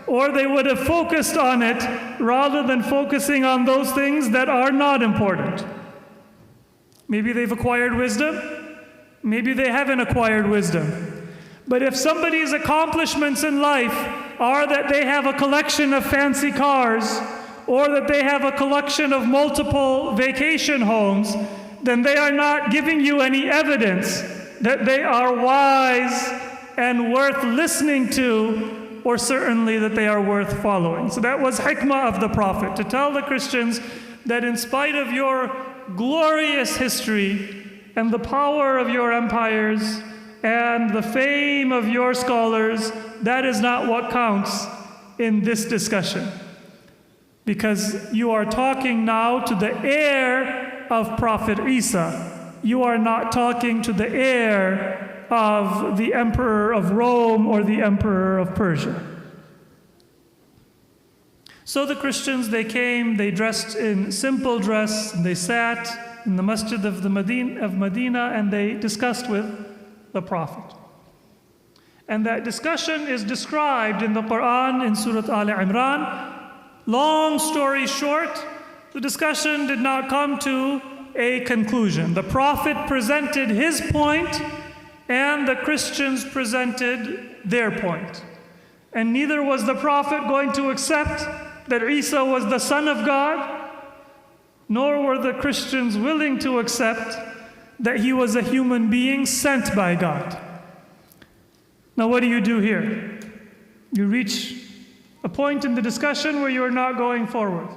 Or they would have focused on it rather than focusing on those things that are not important. Maybe they've acquired wisdom, maybe they haven't acquired wisdom. But if somebody's accomplishments in life are that they have a collection of fancy cars, or that they have a collection of multiple vacation homes, then they are not giving you any evidence that they are wise and worth listening to, or certainly that they are worth following. So that was hikmah of the Prophet, to tell the Christians that in spite of your glorious history and the power of your empires and the fame of your scholars, that is not what counts in this discussion. Because you are talking now to the heir of Prophet Isa. You are not talking to the heir of the emperor of Rome or the emperor of Persia. So the Christians, they came, they dressed in simple dress, and they sat in the masjid of Medina, and they discussed with the Prophet. And that discussion is described in the Quran in Surah Al Imran. Long story short, the discussion did not come to a conclusion. The Prophet presented his point, and the Christians presented their point. And neither was the Prophet going to accept that Isa was the Son of God, nor were the Christians willing to accept that he was a human being sent by God. Now what do you do here? You reach a point in the discussion where you are not going forward.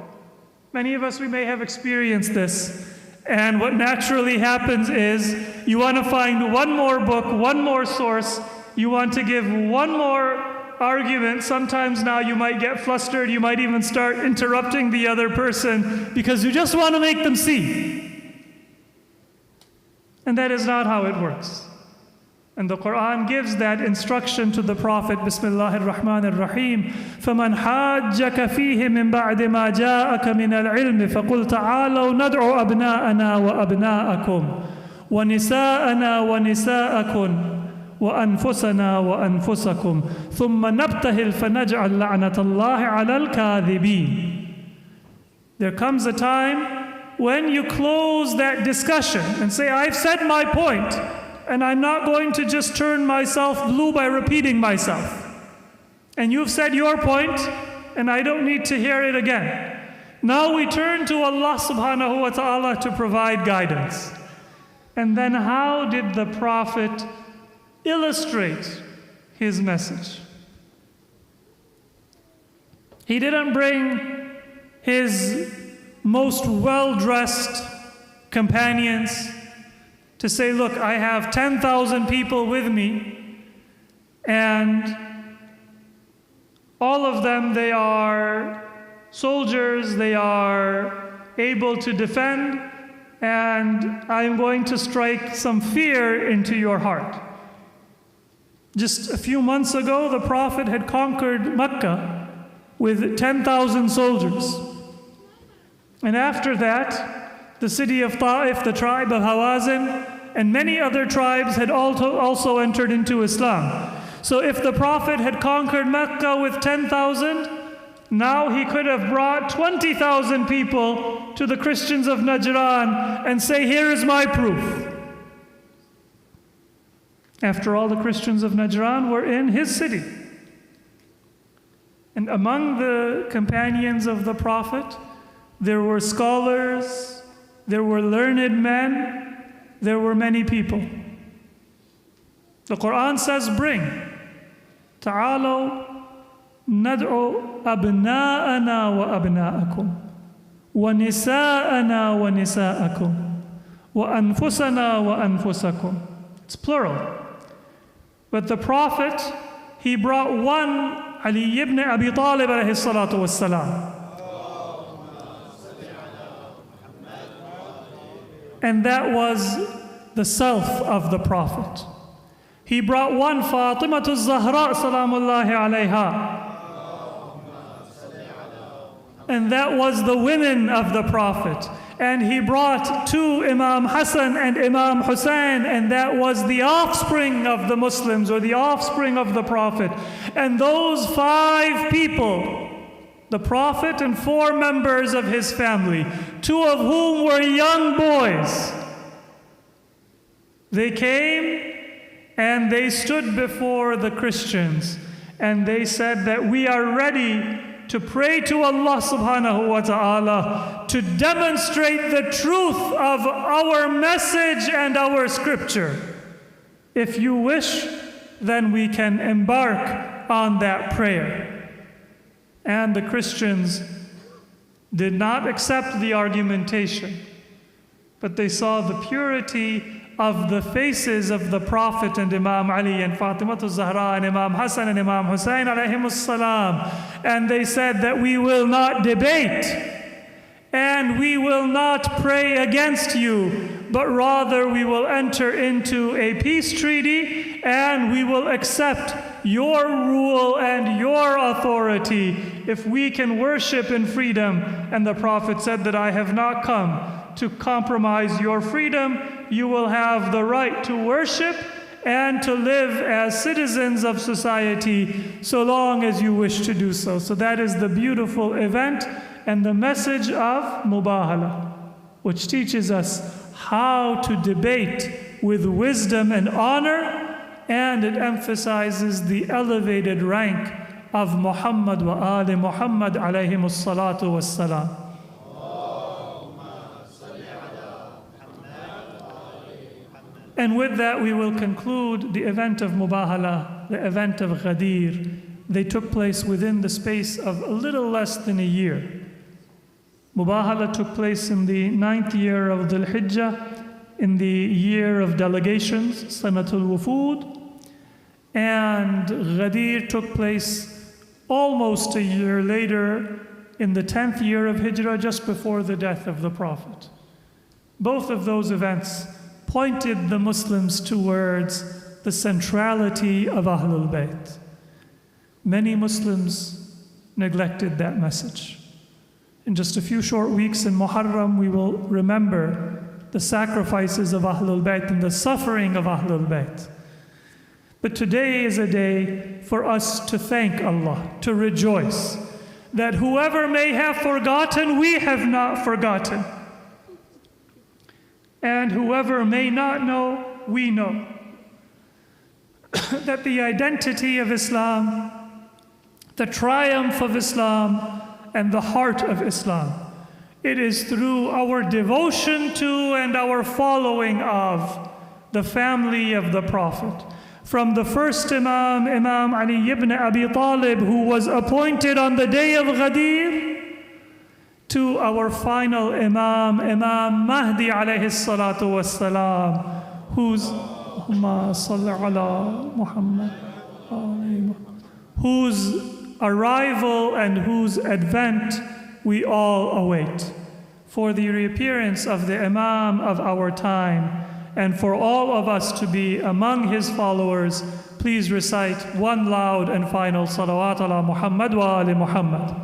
Many of us, we may have experienced this. And what naturally happens is you want to find one more book, one more source. You want to give one more argument. Sometimes now you might get flustered. You might even start interrupting the other person because you just want to make them see. And that is not how it works. And the Quran gives that instruction to the Prophet. Bismillahir Rahmanir Rahim. فَمَنْ حَاجَّكَ فِيهِ مِنْ بَعْدِ مَا جَاءَكَ مِنَ الْعِلْمِ فَقُلْ تَعَالَوْا نَدْعُ أَبْنَاءَنَا وَأَبْنَاءَكُمْ وَنِسَاءَنَا وَنِسَاءَكُمْ وَأَنفُسَنَا وَأَنفُسَكُمْ ثُمَّ نَبْتَهِلْ فَنَجْعَلْ لَعْنَةَ اللَّهِ عَلَى الْكَاذِبِينَ. There comes a time when you close that discussion and say, I've said my point, and I'm not going to just turn myself blue by repeating myself. And you've said your point, and I don't need to hear it again. Now we turn to Allah subhanahu wa ta'ala to provide guidance. And then how did the Prophet illustrate his message? He didn't bring his most well-dressed companions to say, look, I have 10,000 people with me, and all of them, they are soldiers, they are able to defend, and I'm going to strike some fear into your heart. Just a few months ago, the Prophet had conquered Mecca with 10,000 soldiers. And after that, the city of Ta'if, the tribe of Hawazin, and many other tribes had also entered into Islam. So if the Prophet had conquered Mecca with 10,000, now he could have brought 20,000 people to the Christians of Najran and say, here is my proof. After all, the Christians of Najran were in his city. And among the companions of the Prophet, there were scholars, there were learned men, there were many people. The Quran says, bring. Ta'alaw nad'u abna'ana wa abna'akum wa nisa'ana wa nisa'akum wa anfusana wa anfusakum. It's plural. But the Prophet, he brought one, Ali ibn Abi Talib alayhi salatu wassalam. And that was the self of the Prophet. He brought one, Fatimah al-Zahra salamullahi alayha. And that was the women of the Prophet. And he brought two, Imam Hassan and Imam Hussein, and that was the offspring of the Muslims, or the offspring of the Prophet. And those 5 people, the Prophet and 4 members of his family, 2 of whom were young boys, they came and they stood before the Christians, and they said that we are ready to pray to Allah subhanahu wa ta'ala to demonstrate the truth of our message and our scripture. If you wish, then we can embark on that prayer. And the Christians did not accept the argumentation, but they saw the purity of the faces of the Prophet and Imam Ali and Fatimah al-Zahra and Imam Hassan and Imam Hussein alayhimus salam. And they said that we will not debate and we will not pray against you, but rather we will enter into a peace treaty and we will accept your rule and your authority if we can worship in freedom. And the Prophet said that I have not come to compromise your freedom. You will have the right to worship and to live as citizens of society so long as you wish to do so. So that is the beautiful event and the message of Mubahalah, which teaches us how to debate with wisdom and honor, and it emphasizes the elevated rank of Muhammad wa ali Muhammad alayhimus salatu wassalam. And with that, we will conclude the event of Mubahalah, the event of Ghadir. They took place within the space of a little less than a year. Mubahalah took place in the 9th year of Dhul Hijjah, in the year of delegations, Sanatul Wufud. And Ghadir took place almost a year later, in the 10th year of Hijrah, just before the death of the Prophet. Both of those events pointed the Muslims towards the centrality of Ahlul Bayt. Many Muslims neglected that message. In just a few short weeks in Muharram, we will remember the sacrifices of Ahlul Bayt and the suffering of Ahlul Bayt. But today is a day for us to thank Allah, to rejoice that whoever may have forgotten, we have not forgotten. And whoever may not know, we know that the identity of Islam, the triumph of Islam, and the heart of Islam, it is through our devotion to and our following of the family of the Prophet. From the first Imam, Imam Ali ibn Abi Talib, who was appointed on the day of Ghadir, to our final Imam, Imam Mahdi alayhi salatu wassalam, whose arrival and whose advent we all await. For the reappearance of the Imam of our time, and for all of us to be among his followers, please recite one loud and final salawat ala Muhammad wa ali Muhammad.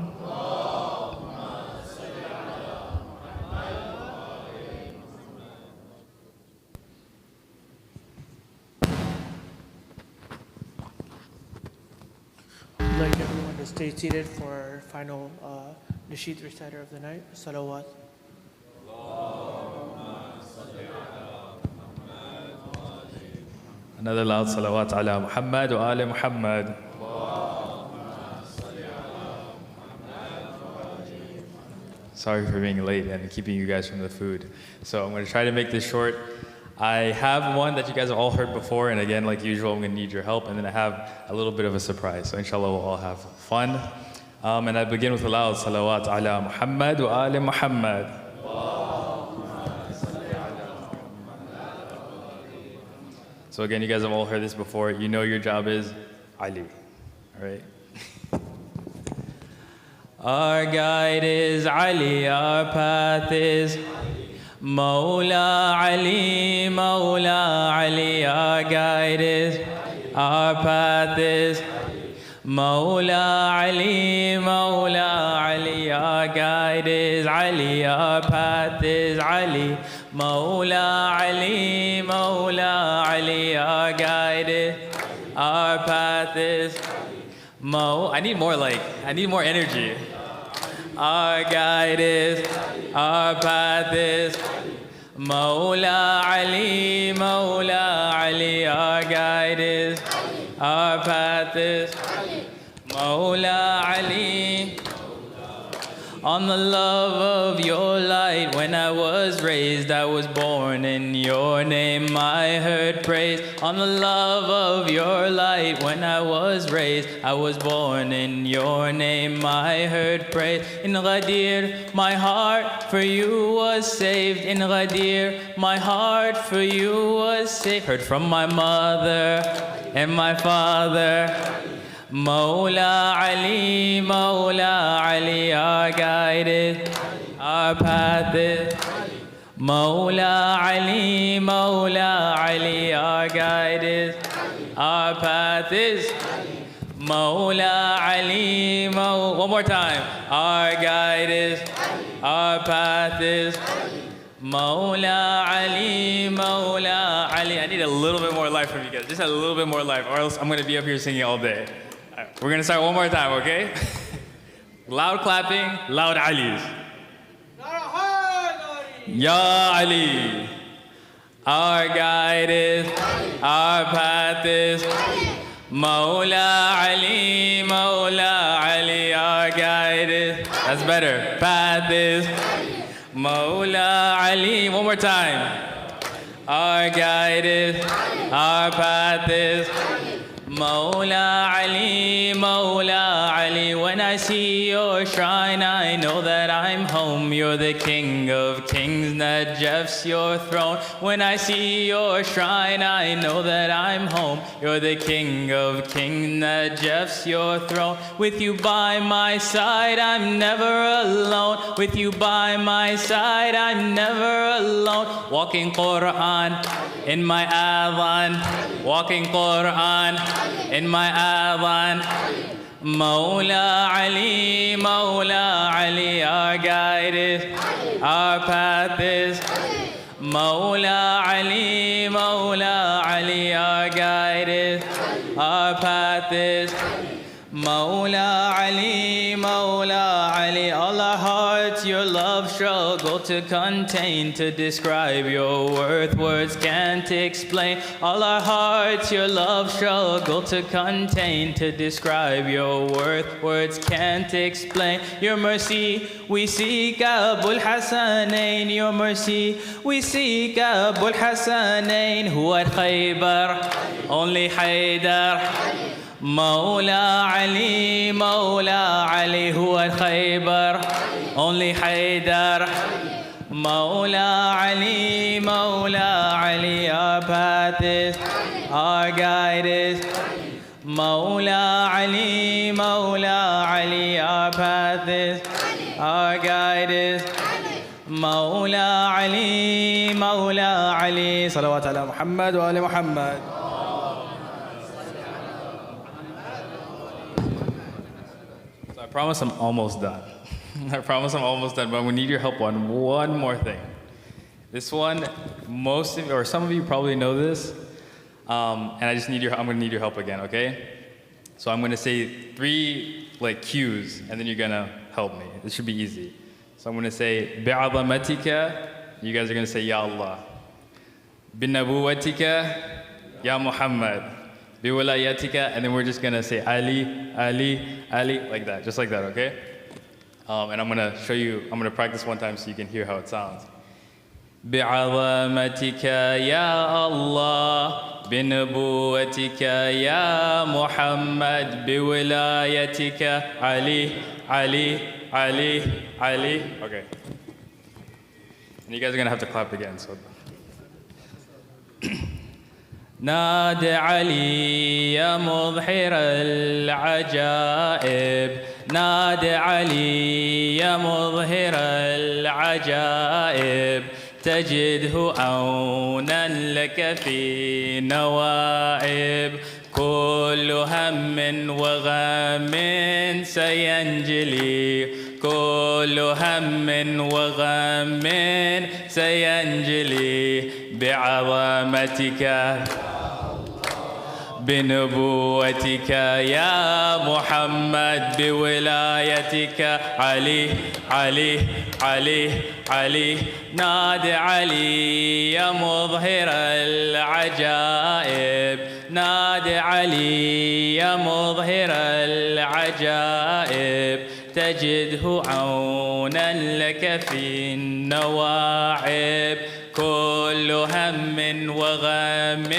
I'd like everyone to stay seated for our final Nasheed reciter of the night, salawat. Another loud salawat ala Muhammad wa ali Muhammad. Sorry for being late and keeping you guys from the food. So I'm going to try to make this short. I have one that you guys have all heard before, and again, like usual, I'm going to need your help, and then I have a little bit of a surprise. So inshallah, we'll all have fun. And I begin with a loud salawat ala Muhammad wa ali Muhammad. So again, you guys have all heard this before. You know your job is Ali, all right? Our guide is Ali, our path is Mawla Ali, Mawla Ali. Our guide is, our path is Mawla Ali, Mawla Ali. Our guide is Ali, our path is Ali. Mawla Ali, Mawla Ali. Our guide is, our path is I need more energy. Our guide is, our path is Mawla Ali, Mawla Ali. Our guide is, our path is Mawla Ali. On the love of your light, when I was raised, I was born in your name, I heard praise. On the love of your light, when I was raised, I was born in your name, I heard praise. In Ghadir, my heart for you was saved. In Ghadir, my heart for you was saved. Heard from my mother and my father. Mawla Ali, Mawla Ali. Our guide is, our path is Mawla Ali, Mawla Ali. Our guide is, our path is Mawla Ali, one more time. Our guide is, our path is Mawla Ali, Mawla Ali. I need a little bit more life from you guys. Just a little bit more life, or else I'm going to be up here singing all day. We're going to start one more time, okay? Loud clapping, loud Alis. Ya Ali. Our guide is, our path is Mawla Ali, Mawla Ali. Our guide is, that's better. Path is Mawla Ali. One more time. Our guide is, our path is Mawla Ali, Mawla Ali. When I see your shrine, I know that I'm home. You're the King of Kings, Najaf's your throne. When I see your shrine, I know that I'm home. You're the King of Kings, Najaf's your throne. With you by my side, I'm never alone. With you by my side, I'm never alone. Walking Quran in my adhan, walking Quran in my adhan. Mawla Ali, Mawla Ali. Our guide is, our path is Mawla Ali, Mawla Ali. Our guide is, our path is Mawla Ali, Mawla Ali. All our hearts your love struggle to contain, to describe your worth. Words can't explain. All our hearts, your love struggle to contain, to describe your worth. Words can't explain. Your mercy, we seek Abul Hassanain. Your mercy, we seek Abul Hassanain. Huwa Khaybar, only Haydar. Mawla Ali, Mawla Ali. Huwa Khaybar, only Haydar. Mawla Ali, Mawla Ali. Our path is, our guide is Mawla Ali, Mawla Ali. Our path is, our guide is Mawla Ali, Mawla Ali. Salawat ala Muhammad wa ali Muhammad. So I promise I'm almost done. I promise I'm almost done, but I'm gonna need your help on one more thing. This one, most of you, or some of you probably know this, and I just need I'm gonna need your help again, okay? So I'm gonna say 3 cues, and then you're gonna help me. This should be easy. So I'm gonna say bi'azamatika, you guys are gonna say Ya Allah. Binabuwatika, Ya Muhammad. Biwalayatika, and then we're just gonna say Ali, Ali, Ali, like that, just like that, okay? And I'm gonna show you, I'm gonna practice one time so you can hear how it sounds. Bi'azamatika ya Allah, binubuwatika ya Muhammad, biwilayatika Ali, Ali, Ali, Ali. Okay. And you guys are gonna have to clap again, so. نادى علي يا مظهر العجائب نادى علي يا مظهر العجائب تجده عونا لك في نوائب كل هم وغم سينجلي كل هم وغم سينجلي بعظمتك بنبوتك يا محمد بولايتك علي علي علي علي نادى علي يا مظهر العجائب نادى علي يا مظهر العجائب تجده عونا لك في النواعب كل هم وغم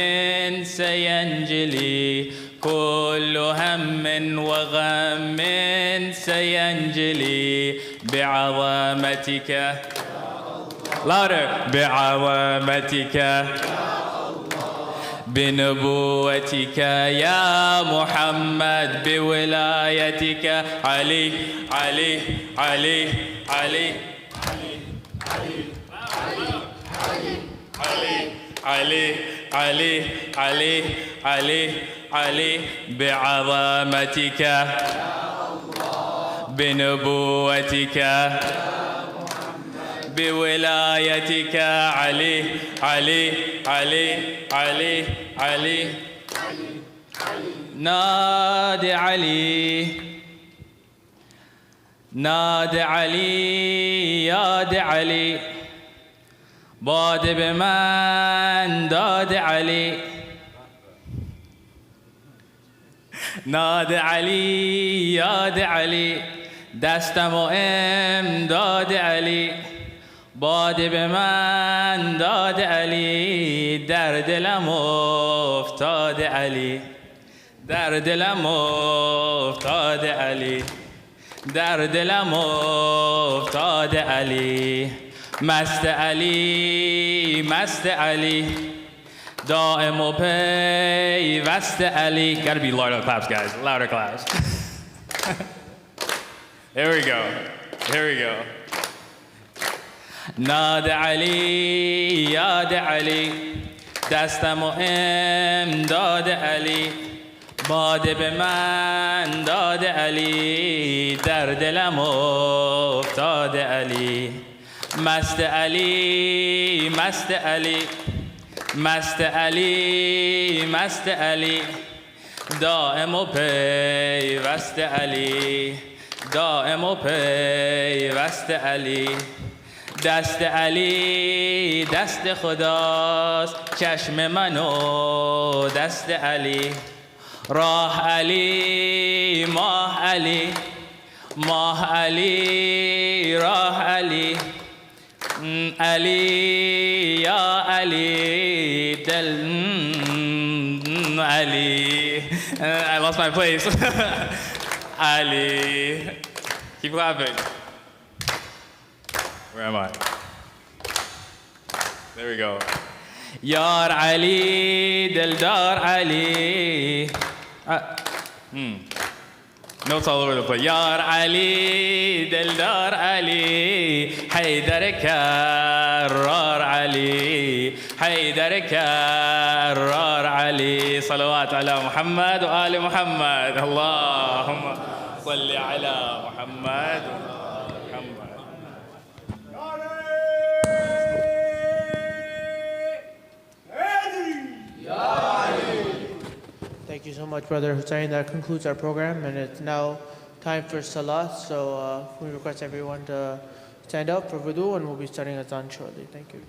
سينجلي كل هم وغم سينجلي بعظمتك louder بعظمتك بنبوتك يا محمد بولايتك علي علي علي علي علي علي علي علي علي بعظمتك بنبوتك بولايتك علي علي علي علي علي نادى علي نادى علي يا علي باد بمن داد علي نادى علي يا علي دستم و امداد علي باد بمن داد علي در دلم افتاد علي در دلم افتاد علي در دلم افتاد علي مست علی مست علی دائم و پیوست علی. Gotta be louder claps, guys. Louder claps. Here we go. Here we go. نادى علي یاد علی دستم و امداد علی باده به من داد علی در دلم افتاد علی مست علی مست علی مست علی مست علی دائم و پیوست علی دائم و پیوست علی دست علی دست خداست چشم منو دست علی راه علی ماه علی ماه علی راه علی علی یا علی دل علی I lost my place Ali keep clapping where am I there we go Yar Ali Dildar Ali Notes all over the place. Yar Ali, Dildar Ali, Haydar Karrar Ali, Haydar Karrar Ali. Salawat ala Muhammad wa ali Muhammad. Allahumma salli ala Muhammad wa ali Muhammad. Thank you so much, Brother Hussein. That concludes our program, and it's now time for Salat. So we request everyone to stand up for wudu, and we'll be starting Azan shortly. Thank you.